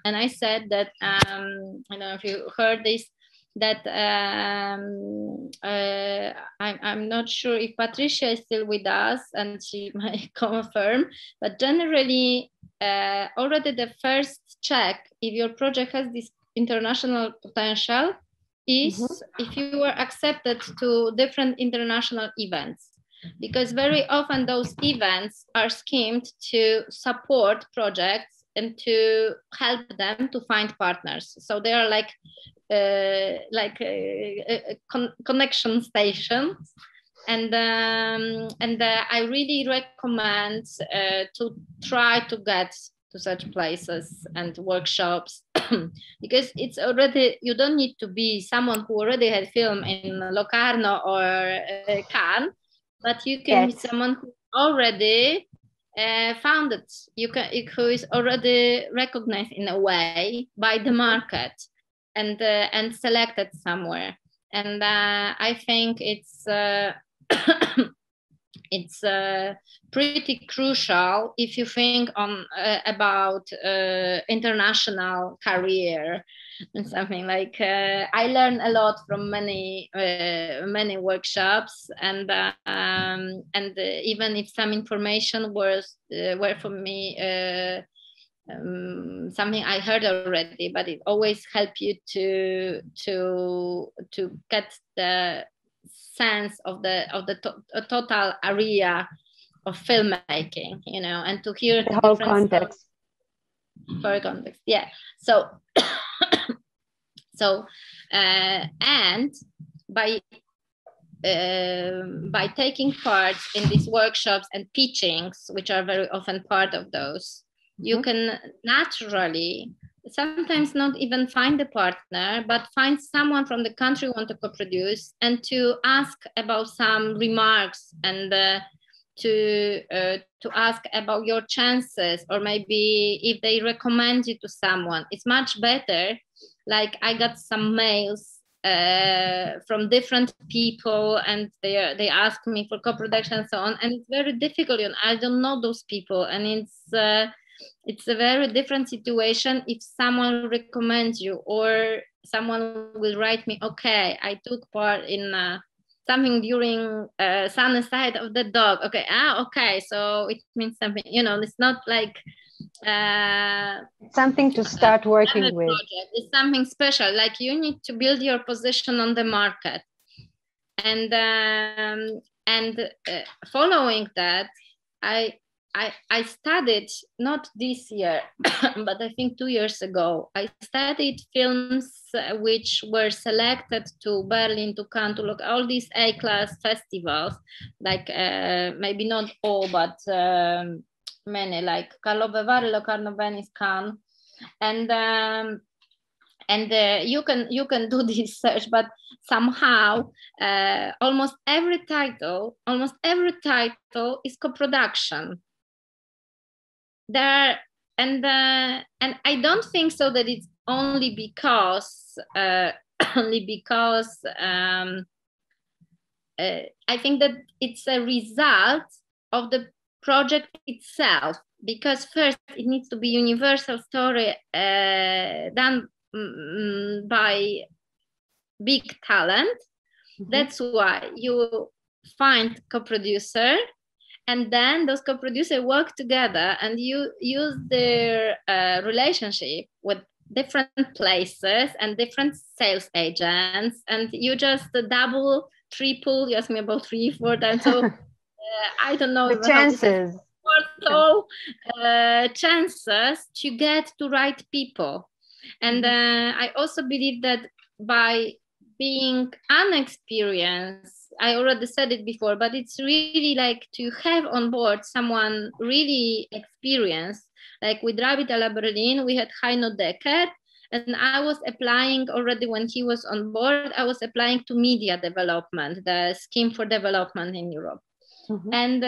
And I said that, I don't know if you heard this, that I'm not sure if Patricia is still with us, and she might confirm, but generally already the first check if your project has this international potential is if you are accepted to different international events, because very often those events are schemed to support projects to help them to find partners. So they are like connection stations. And I really recommend to try to get to such places and workshops because it's already, you don't need to be someone who already had film in Locarno or Cannes, but you can be someone who already found it. Who is already recognized in a way by the market and selected somewhere. And I think it's it's pretty crucial if you think on about international career and something like. I learned a lot from many workshops, and even if some information were for me something I heard already, but it always helps you to get the sense of the total area of filmmaking, you know, and to hear the whole context. For context, yeah. So, and by taking part in these workshops and teachings, which are very often part of those, you can naturally, sometimes not even find a partner, but find someone from the country you want to co-produce and to ask about some remarks and to ask about your chances, or maybe if they recommend you to someone. It's much better. Like I got some mails from different people, and they ask me for co-production and so on, and it's very difficult, and I don't know those people, and it's a very different situation if someone recommends you, or someone will write me, okay, I took part in something during Sunny Side of the Dog. Okay, okay, so it means something, you know, it's not like something to start working with. It's something special, like you need to build your position on the market. And following that, I studied, not this year, but I think 2 years ago, I studied films which were selected to Berlin, to Cannes, to look all these A-class festivals, like maybe not all, but many, like Karlove Vary, Locarno, Venice, Cannes. And you can do this search, but somehow almost every title is co-production. There, and I don't think so that it's only because I think that it's a result of the project itself, because first it needs to be universal story done by big talent. That's why you find co-producer, and then those co-producers work together, and you use their relationship with different places and different sales agents, and you just double, triple, you asked me about 3-4 times, so I don't know the chances. Chances to get to right people. And I also believe that by being unexperienced, I already said it before, but it's really like to have on board someone really experienced. Like with Rabbit à la Berlin, we had Heino Decker, and I was applying already when he was on board, I was applying to media development, the scheme for development in Europe. And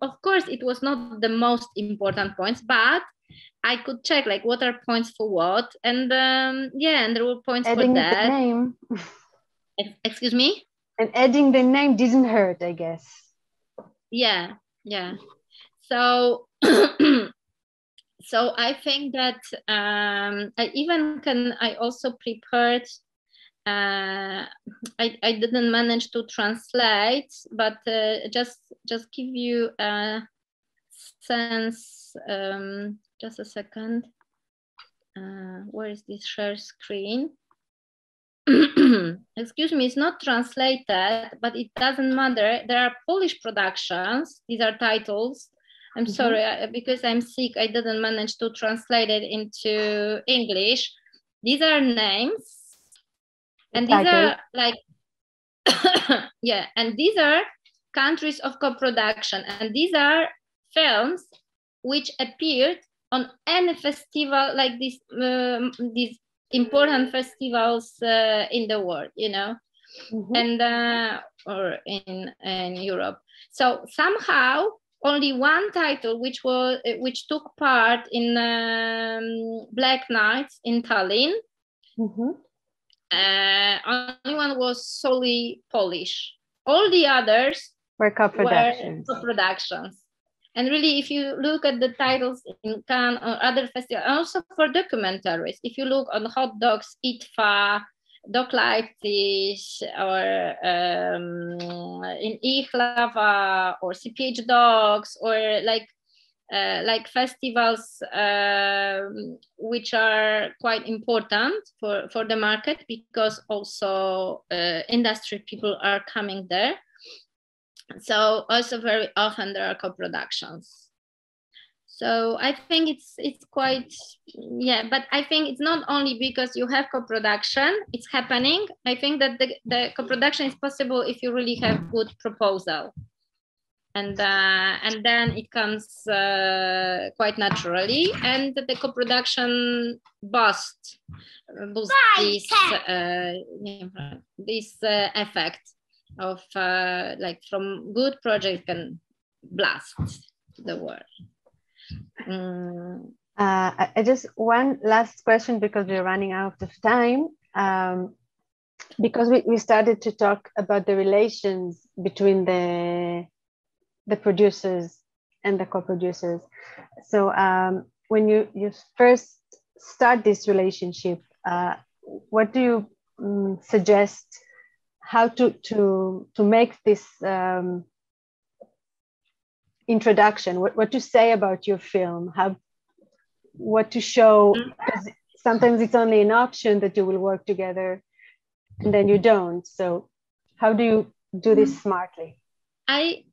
of course, it was not the most important points, but I could check like what are points for what, and yeah, and there were points adding for that. The name. Excuse me? And adding the name didn't hurt, I guess. Yeah. So so I think that I also prepared. I didn't manage to translate, but just give you a sense. Just a second. Where is this share screen? Excuse me, it's not translated, but it doesn't matter. There are Polish productions. These are titles I'm sorry, because I'm sick, I didn't manage to translate it into English. These are names, and these are like, yeah, and these are countries of co-production, and these are films which appeared on any festival like this, these important festivals in the world, you know, and or in Europe. So somehow only one title which took part in Black Nights in Tallinn. Only one was solely Polish. All the others were co-productions. And really, if you look at the titles in Cannes or other festivals, also for documentaries, if you look on Hot Dogs, ITFA, Doc Leipzig, or in Ihlava, or CPH Dogs, or like festivals which are quite important for the market, because also industry people are coming there. So also very often there are co-productions. So I think it's quite, yeah, but I think it's not only because you have co-production, it's happening. I think that the co-production is possible if you really have good proposal. And then it comes quite naturally, and the co-production boosts this effect of like from good project can blast the world. I just one last question, because we're running out of time. Because we started to talk about the relations between the producers and the co-producers. So when you first start this relationship, what do you suggest how to make this introduction? What to say about your film? What to show? Because sometimes it's only an option that you will work together, and then you don't. So how do you do this smartly? I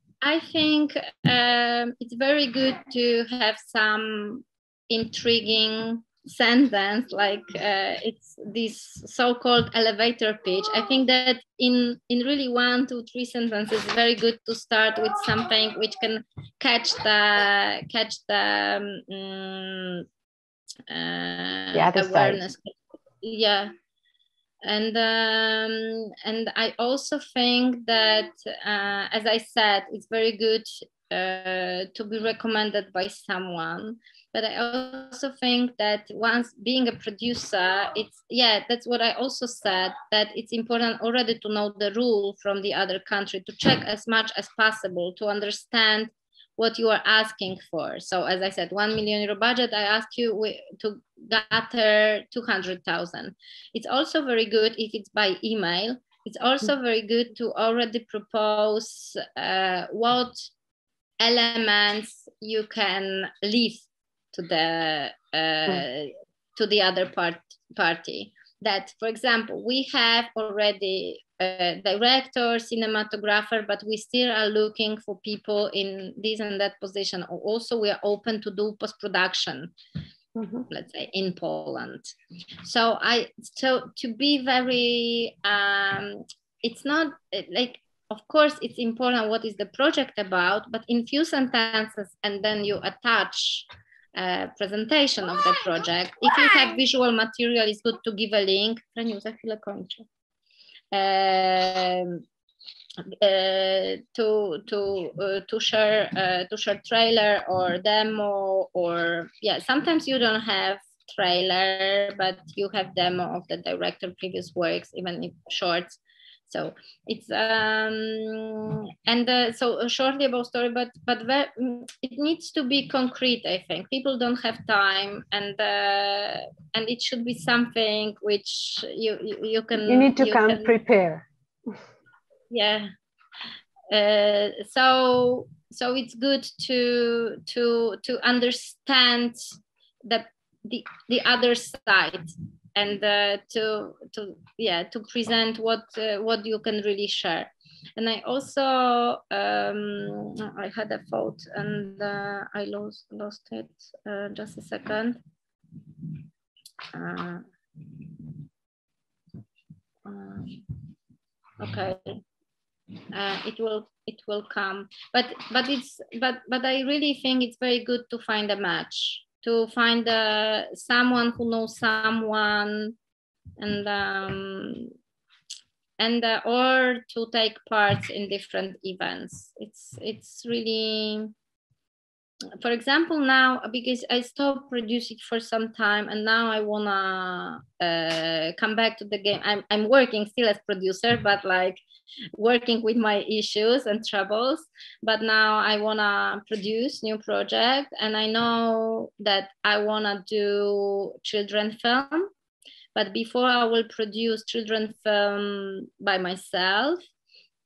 think it's very good to have some intriguing sentence, like it's this so-called elevator pitch. I think that in really 1, 2, 3 sentences, it's very good to start with something which can catch the awareness. Yeah. And I also think that, as I said, it's very good to be recommended by someone. But I also think that once being a producer, that's what I also said, that it's important already to know the rule from the other country, to check as much as possible, to understand what you are asking for. So as I said, €1 million budget, I ask you to gather 200,000. It's also very good if it's by email. It's also very good to already propose what elements you can leave to the other party. That, for example, we have already a director, cinematographer, but we still are looking for people in this and that position. Also, we are open to do post-production, let's say, in Poland. So to be very, it's not like, of course, it's important what is the project about, but in few sentences, and then you attach presentation of the project. If you have visual material, it's good to give a link. To share trailer or demo, or sometimes you don't have trailer, but you have demo of the director previous works, even if shorts. So it's so shortly about story, but it needs to be concrete. I think people don't have time, and it should be something which you can. You need to come prepare. Yeah. So it's good to understand the other side, and to present what you can really share. And I also, I had a thought and I lost it. Just a second. Okay. It will come, but I really think it's very good to find a match, to find someone who knows someone, and or to take part in different events. It's really, for example, now, because I stopped producing for some time and now I wanna come back to the game. I'm working still as producer, but like working with my issues and troubles, but now I wanna produce new project, and I know that I wanna do children film, but before I will produce children film by myself,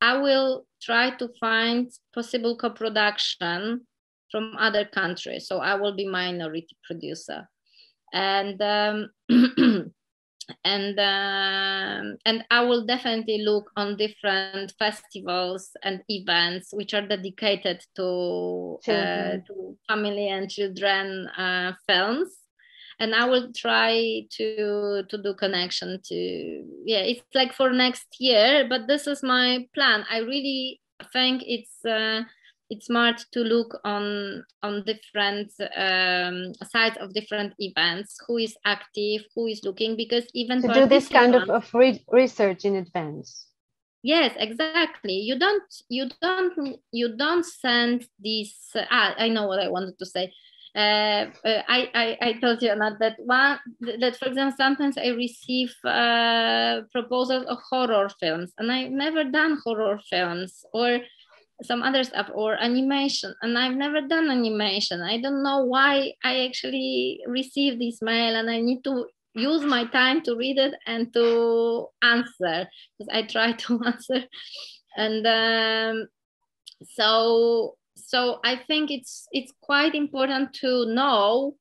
I will try to find possible co-production from other countries. So I will be minority producer, and and I will definitely look on different festivals and events which are dedicated to family and children films, and I will try to do connection to, yeah, it's like for next year, but this is my plan. I really think it's smart to look on different sides of different events, who is active, who is looking, because even to do this kind of research in advance. Yes, exactly. You don't send these. I know what I wanted to say. I told you, Anna, that for example, sometimes I receive proposals of horror films, and I've never done horror films, or some other stuff, or animation, and I've never done animation. I don't know why I actually received this mail, and I need to use my time to read it and to answer, because I try to answer. And so I think it's quite important to know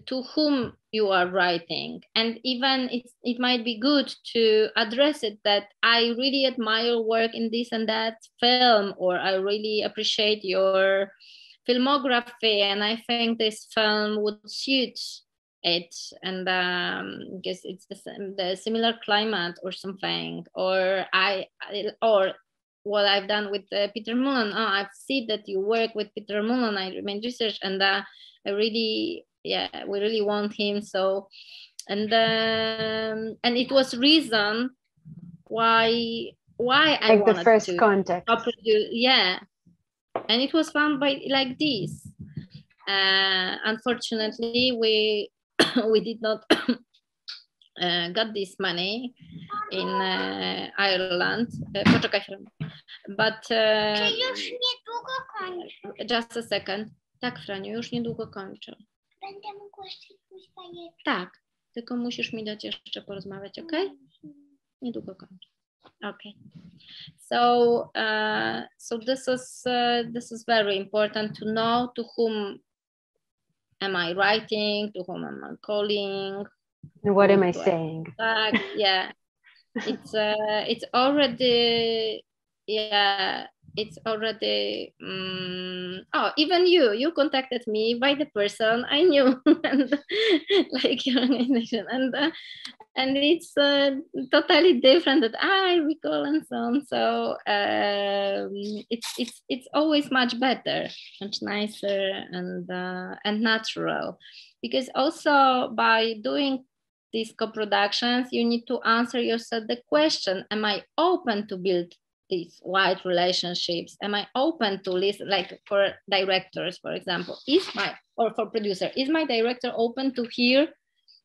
to whom you are writing, and even it might be good to address it that I really admire work in this and that film, or I really appreciate your filmography and I think this film would suit it, and because it's the similar climate or something, or what I've done with Peter Mullen. Oh, I've seen that you work with Peter Mullen. I made research, and I really, we really want him. So, and it was reason why I wanted the first to contact. Yeah, and it was found by like this. Unfortunately, we did not got this money in Ireland. But już niedługo kończę. Just a second. Tak, Franiu, już niedługo kończę. Będę mogła jeszcze pójść bajeczkę. Tak, tylko musisz mi dać jeszcze porozmawiać, ok? Niedługo kończę. Okay. So this is very important to know to whom am I writing, to whom am I calling, and what am I saying? Yeah, it's already, yeah, it's already. Oh, even you contacted me by the person I knew, and like your organization, and it's totally different that I recall and so on. So it's always much better, much nicer, and natural, because also by doing these co-productions, you need to answer yourself the question: am I open to build these wide relationships? Am I open to listen, like for directors, for example, or for producer, is my director open to hear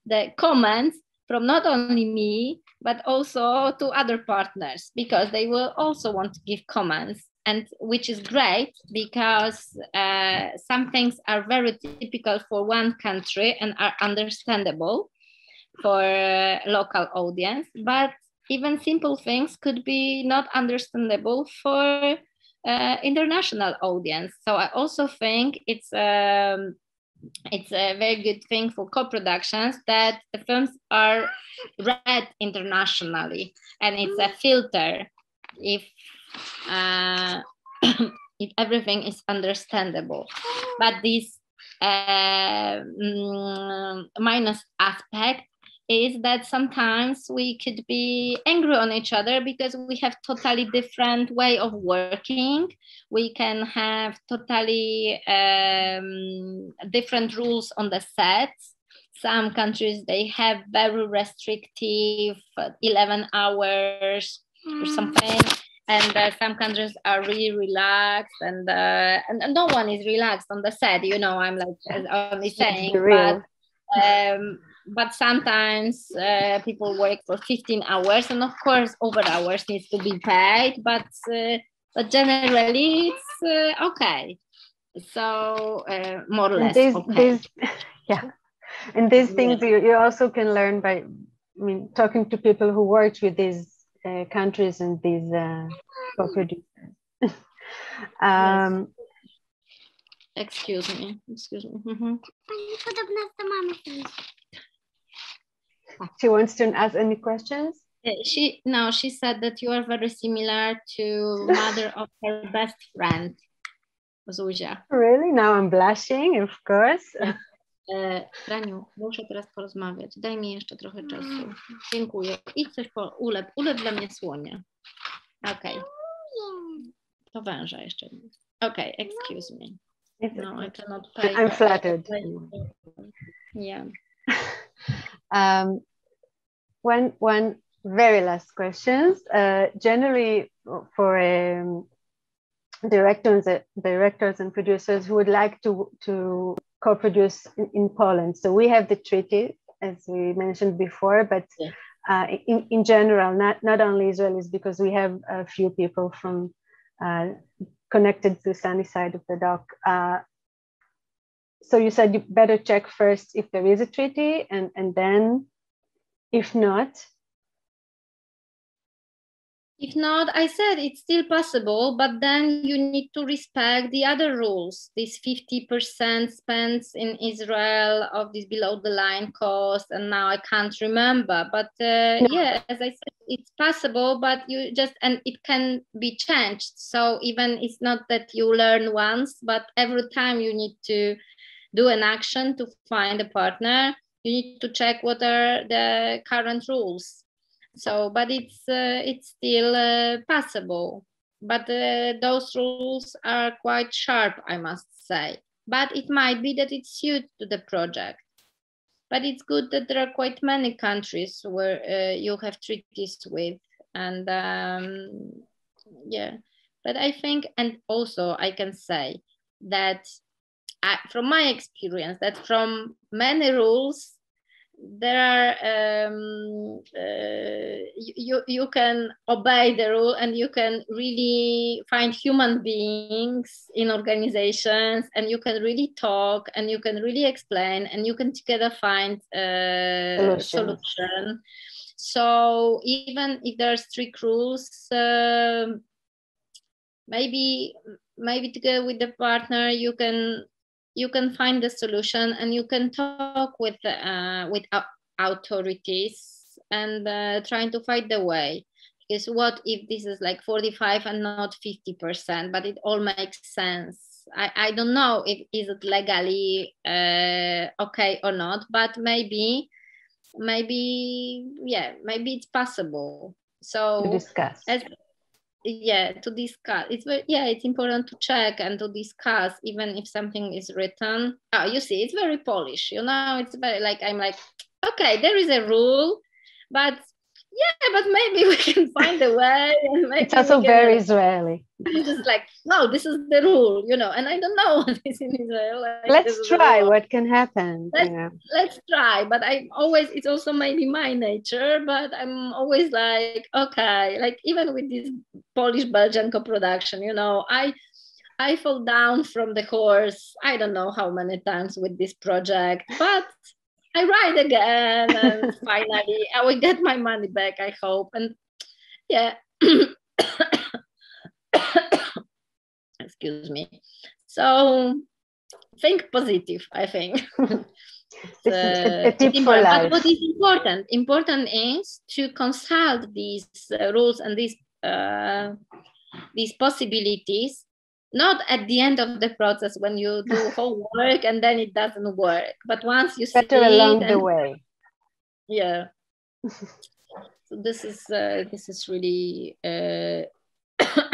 the comments from not only me, but also to other partners, because they will also want to give comments, and which is great, because some things are very typical for one country and are understandable for local audience, but even simple things could be not understandable for international audience. So I also think it's a very good thing for co-productions that the films are read internationally, and it's a filter. If if everything is understandable. But this minus aspect is that sometimes we could be angry on each other because we have totally different way of working. We can have totally different rules on the sets. Some countries, they have very restrictive 11 hours or something. And some countries are really relaxed, and no one is relaxed on the set, you know, I'm like only saying, but sometimes people work for 15 hours, and of course over hours needs to be paid, but generally it's okay. So more or less okay. Yeah, and these things you also can learn by, I mean, talking to people who work with these countries and these co-producers. Yes. Excuse me. Mm-hmm. She wants to ask any questions? She said that you are very similar to mother of her best friend, Zuzia. Really? Now I'm blushing, of course. Yeah. Raniu, muszę teraz porozmawiać. Daj mi jeszcze trochę czasu. Dziękuję. Idź coś ulep dla mnie słonia. Okej. To węża jeszcze. Okay, excuse me. No, I cannot pay. I'm flattered. Yeah. One very last questions. Generally, for directors and producers who would like to co-produce in Poland. So we have the treaty, as we mentioned before, but in general, not only Israelis, because we have a few people from connected to the sunny side of the dock. So you said you better check first if there is a treaty, and then if not. If not, I said it's still possible, but then you need to respect the other rules. This 50% spent in Israel of this below the line cost, and now I can't remember. But yeah, as I said, it's possible, but and it can be changed. So even it's not that you learn once, but every time you need to do an action to find a partner, you need to check what are the current rules. So, but it's still possible. But those rules are quite sharp, I must say. But it might be that it's suited to the project. But it's good that there are quite many countries where you have treaties with, and yeah. But I think, and also I can say that from my experience, that from many rules, there are you can obey the rule, and you can really find human beings in organizations, and you can really talk, and you can really explain, and you can together find a solution. So even if there are strict rules, maybe together with the partner you can find the solution, and you can talk with authorities and trying to find the way. Because what if this is like 45 and not 50%, but it all makes sense. I don't know if is it legally okay or not, but maybe it's possible. So to discuss. To discuss. It's important to check and to discuss, even if something is written. Oh, you see, it's very Polish, you know, it's very like, I'm like, okay, there is a rule, but but maybe we can find a way. And maybe it's also very Israeli. It's just like, no, this is the rule, you know, and I don't know what is in Israel. Like, let's try what can happen. Let's try, but it's also maybe my nature, but I'm always like, okay, like even with this Polish-Belgian co-production, you know, I fall down from the horse, I don't know how many times with this project, but I ride again, and finally I will get my money back, I hope. And yeah. Excuse me. So think positive, I think. It's a tip for life. But what is important is to consult these rules and these these possibilities, not at the end of the process when you do whole work and then it doesn't work, but once you see better along the way. Yeah. So this is really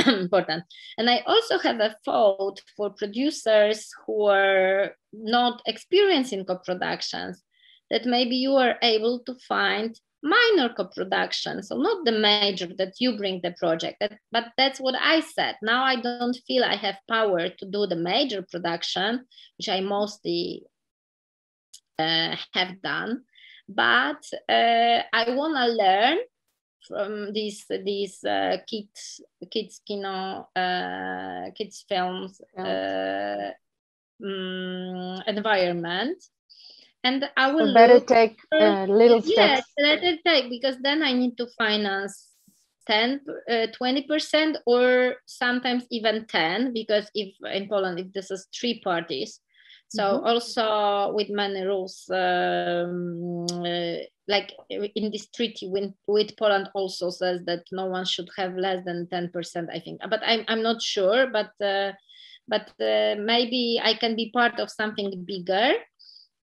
important. And I also have a thought for producers who are not experiencing co-productions, that maybe you are able to find minor co-production, so not the major that you bring the project, but that's what I said. Now I don't feel I have power to do the major production, which I mostly have done, but I want to learn from these kids kino, kids films environment. And I will better take little steps. Yeah, better take, because then I need to finance 20% or sometimes even 10, because if in Poland, if this is 3 parties, so also with many rules, like in this treaty with Poland also says that no one should have less than 10%, I think, but I'm not sure, but maybe I can be part of something bigger.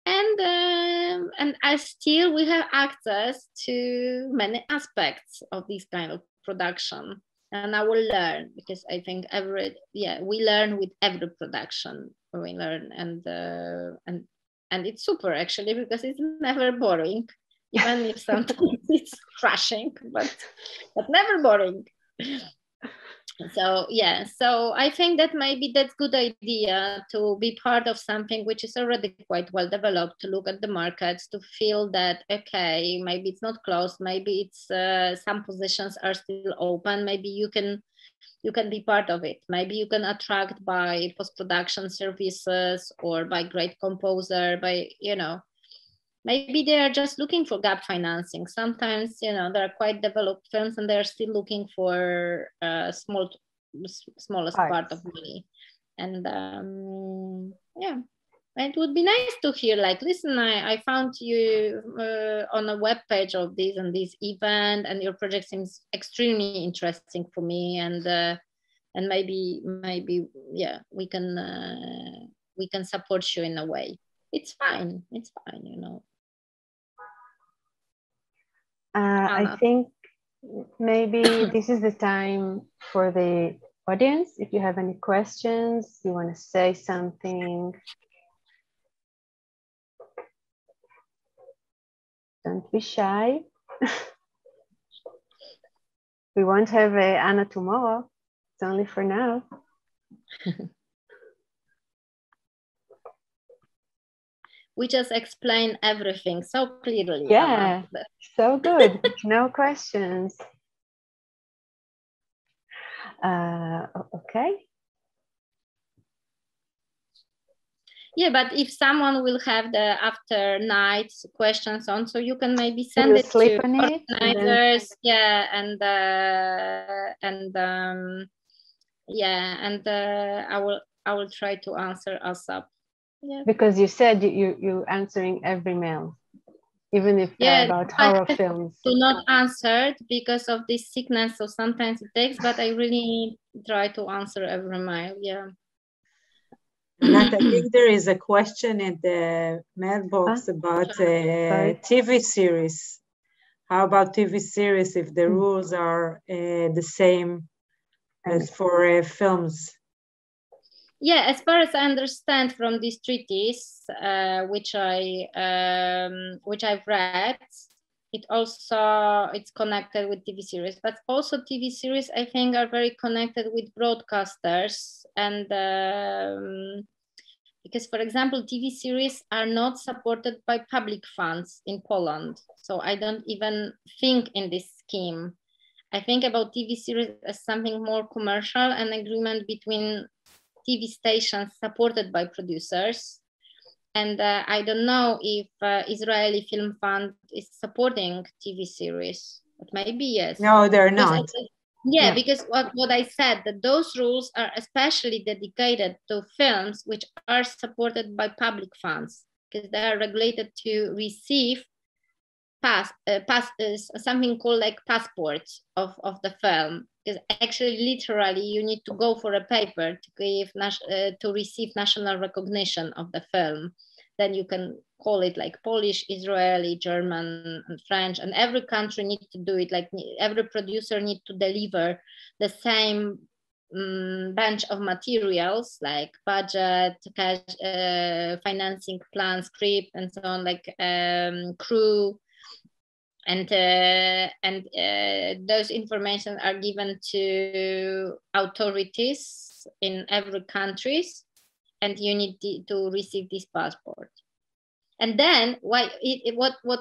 And I still we have access to many aspects of this kind of production, and I will learn, because I think we learn with every production. We learn, and it's super actually, because it's never boring, even if sometimes it's crushing, but never boring. So yeah, so I think that maybe that's good idea to be part of something which is already quite well developed, to look at the markets, to feel that, okay, maybe it's not closed, maybe it's some positions are still open, maybe you can be part of it, maybe you can attract by post-production services or by great composer, by, maybe they are just looking for gap financing. Sometimes, there are quite developed films and they're still looking for smallest part of money. And yeah, it would be nice to hear, like, listen, I found you on a web page of this and this event, and your project seems extremely interesting for me. And maybe, yeah, we can support you in a way. It's fine, I think maybe this is the time for the audience. If you have any questions, you want to say something, don't be shy. We won't have Anna tomorrow. It's only for now. We just explain everything so clearly. Yeah, so good. No questions. Okay. Yeah, but if someone will have the after night questions on, so you can maybe send it to organizers. Yeah, and I will try to answer ASAP. Yeah. Because you said you're answering every mail, even if about horror films. Do not answer because of this sickness, so sometimes it takes, but I really try to answer every mail. Yeah. Anat, I think there is a question in the mailbox about TV series. How about TV series if the rules are the same as for films? Yeah, as far as I understand from these treaties, which I've read, it's connected with TV series, but also TV series I think are very connected with broadcasters, and because, for example, TV series are not supported by public funds in Poland, so I don't even think in this scheme. I think about TV series as something more commercial, an agreement between TV stations supported by producers. And I don't know if Israeli Film Fund is supporting TV series, but maybe yes. No, they're not. Because what I said, that those rules are especially dedicated to films which are supported by public funds, because they are regulated to receive something called like passports of the film. Because actually, literally, you need to go for a paper to give to receive national recognition of the film. Then you can call it like Polish, Israeli, German, and French, and every country needs to do it. Like every producer needs to deliver the same bunch of materials like budget, cash, financing plan, script, and so on, like crew, and those information are given to authorities in every countries, and you need to receive this passport. And then what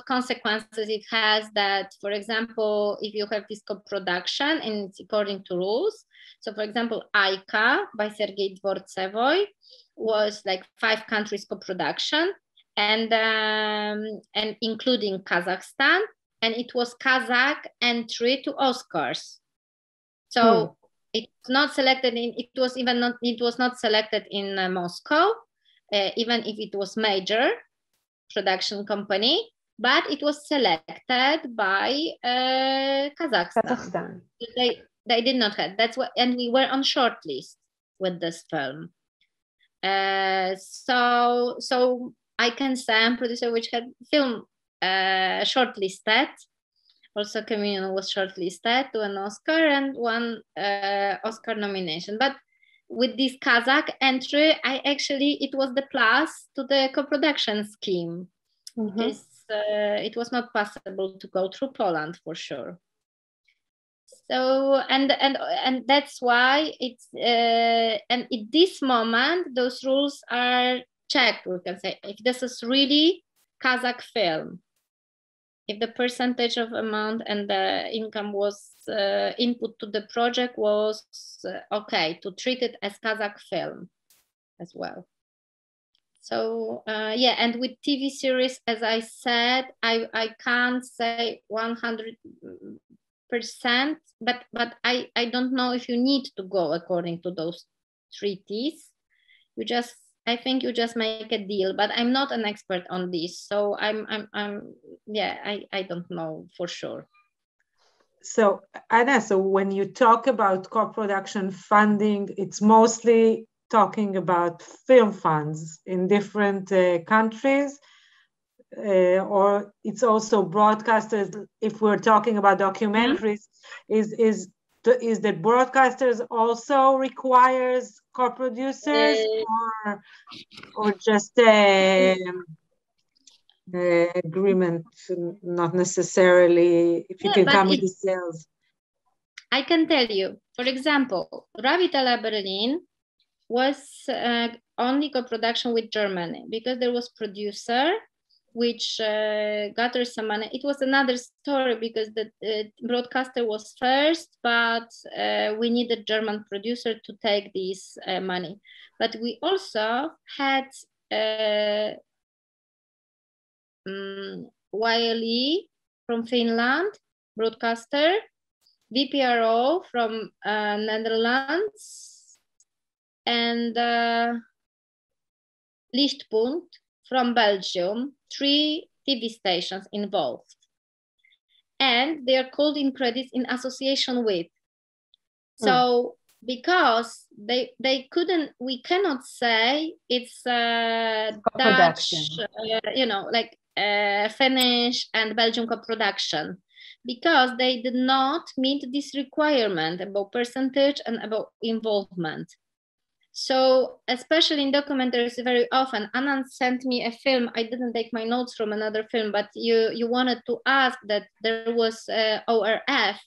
consequences it has that, for example, if you have this co-production and it's according to rules. So for example, Aika by Sergei Dvortsevoy was like 5 countries co-production, and including Kazakhstan, and it was Kazakh entry to Oscars. So it's not selected in, it was not selected in Moscow, even if it was major production company, but it was selected by Kazakhstan. They did not have, that's what, and we were on shortlist with this film. So I can say I'm producer which had film shortlisted. Also Communion was shortlisted to an Oscar and won Oscar nomination. But with this Kazakh entry, it was the plus to the co-production scheme, because it was not possible to go through Poland for sure. So and that's why it's and at this moment those rules are checked. We can say if this is really Kazakh film, if the percentage of amount and the income was input to the project was okay to treat it as Kazakh film as well. So yeah, and with TV series, as I said, I can't say 100%, but I don't know if you need to go according to those treaties. I think you just make a deal, but I'm not an expert on this, so I don't know for sure. So Anna, so when you talk about co-production funding, it's mostly talking about film funds in different countries, or it's also broadcasters. If we're talking about documentaries, is that broadcasters also requires co-producers, or just agreement, not necessarily? If you can come with details. I can tell you, for example, Ravitala Berlin was only co-production with Germany, because there was producer which gathered some money. It was another story because the broadcaster was first, but we needed German producer to take this money. But we also had YLE from Finland, broadcaster, VPRO from Netherlands, and Lichtpunt from Belgium, 3 TV stations involved. And they are called in credits in association with. So because they couldn't, we cannot say it's Dutch, like Finnish and Belgian co-production, because they did not meet this requirement about percentage and about involvement. So especially in documentaries, very often, Anand sent me a film. I didn't take my notes from another film, but you wanted to ask that there was ORF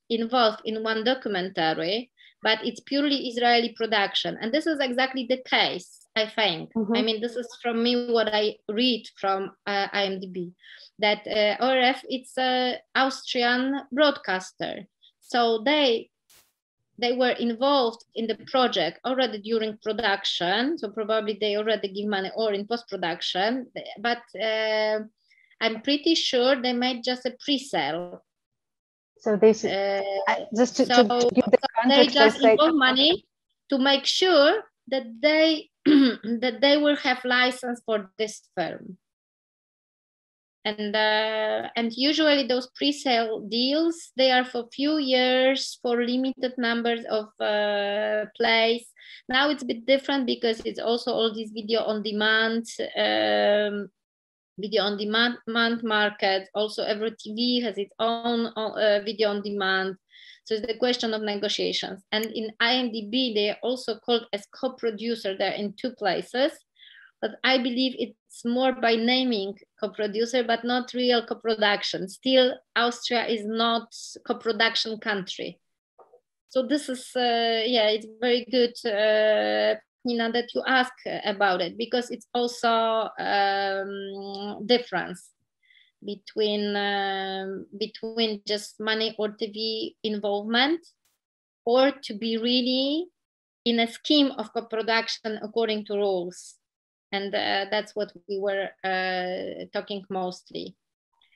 involved in one documentary, but it's purely Israeli production. And this is exactly the case, I think. I mean, this is from me what I read from IMDb, that ORF, it's an Austrian broadcaster. So they were involved in the project already during production. So probably they already give money, or in post-production, but I'm pretty sure they made just a pre-sale. So this just to give the context, they just involve money to make sure that they that they will have license for this film. And usually those pre-sale deals, they are for few years for limited numbers of plays. Now it's a bit different because it's also all this video on demand market. Also every TV has its own video on demand. So it's the question of negotiations. And in IMDb, they are also called as co-producer. They're in 2 places. But I believe it's more by naming co-producer, but not real co-production. Still, Austria is not co-production country. So this is, it's very good, Nina, that you ask about it, because it's also difference between just money or TV involvement, or to be really in a scheme of co-production according to rules. And that's what we were talking mostly.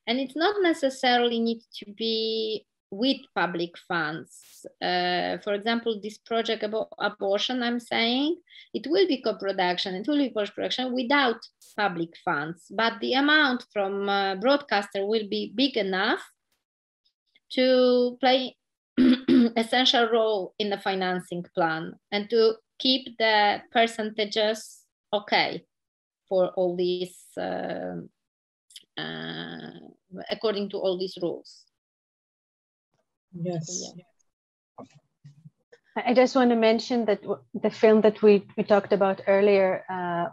And it's not necessarily need to be with public funds. For example, this project about abortion, I'm saying, it will be co-production, it will be post-production without public funds, but the amount from broadcaster will be big enough to play essential role in the financing plan and to keep the percentages okay for all these, according to all these rules. Yes. So, yeah. I just want to mention that the film that we talked about earlier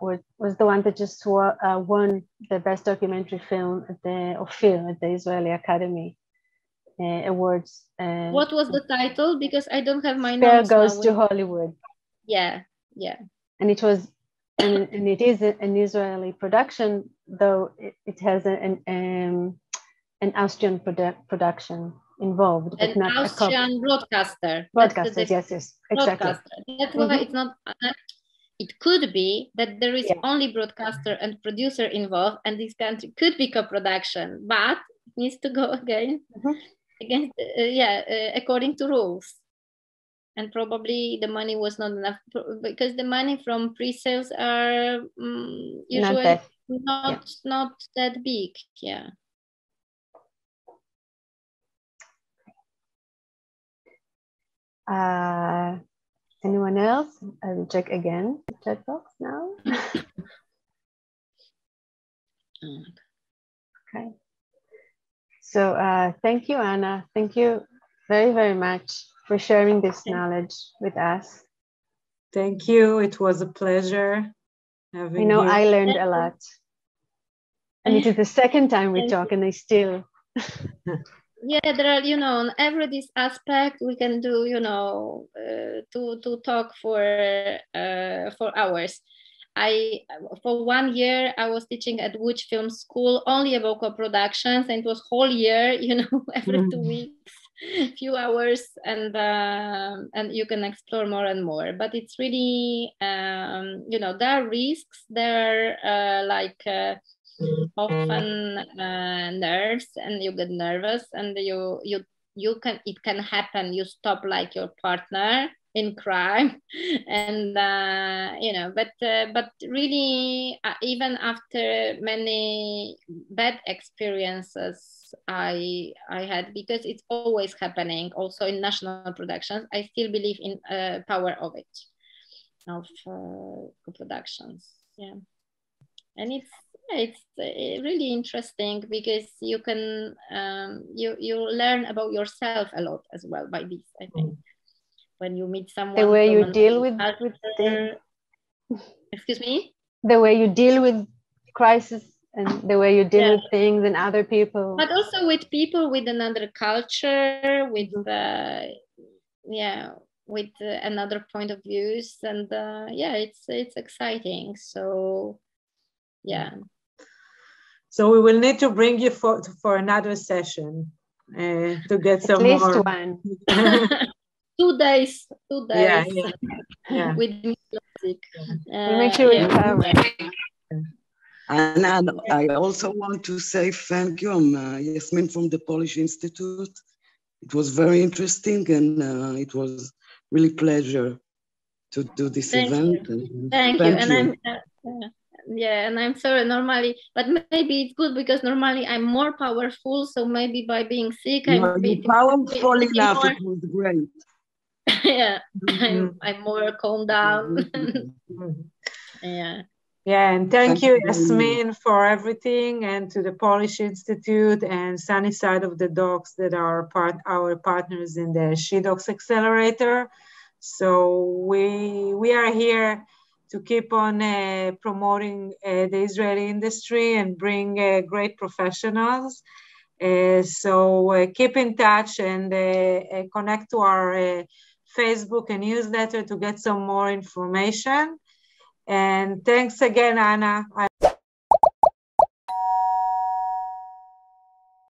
was the one that just won the best documentary film at the Israeli Academy Awards. What was the title? Because I don't have my Spare notes Goes now. to Hollywood. Yeah. And it was, and it is an Israeli production, though it has an Austrian production involved, but An not Austrian broadcaster. Broadcasters, yes, exactly. That's why it's not. It could be that there is only broadcaster and producer involved, and this country could be co-production, but it needs to go against according to rules. And probably the money was not enough, because the money from pre-sales are usually not that big. Yeah. Anyone else? I will check again the chat box now. Okay. So thank you, Anna. Thank you very, very much for sharing this knowledge with us. Thank you. It was a pleasure having you. I learned a lot. And it is the second time we talk, and I still... Yeah, there are, on every this aspect we can do, to talk for hours. For 1 year, I was teaching at Łódź Film School only about co-productions, and it was whole year, every 2 weeks, few hours, and you can explore more and more. But it's really, there are risks. There are often nerves, and you get nervous, and it can happen. You stop like your partner in crime, and but really, even after many bad experiences I had, because it's always happening also in national productions, I still believe in power of it, of co-productions. Yeah. And it's really interesting, because you can you learn about yourself a lot as well by this, I think. When you meet someone, the way you deal with excuse me, the way you deal with crisis, and the way you deal with things and other people, but also with people with another culture, with with another point of views, and it's exciting. So yeah. So we will need to bring you for another session to get some more. At least one. 2 days. Yeah. With music. We'll make sure we cover. And I also want to say thank you. I'm Yasmin from the Polish Institute. It was very interesting, and it was really pleasure to do this event. Thank you. And Yeah, and I'm sorry normally, but maybe it's good because normally I'm more powerful. So maybe by being sick, You're powerful enough. More, it was great. Yeah, I'm more calmed down. Yeah. Yeah, and thank you, Yasmin, for everything, and to the Polish Institute and Sunny Side of the Dogs that are our partners in the She-Docs Accelerator. So we are here to keep on promoting the Israeli industry and bring great professionals. So keep in touch and connect to our Facebook and newsletter to get some more information. And thanks again, Anna.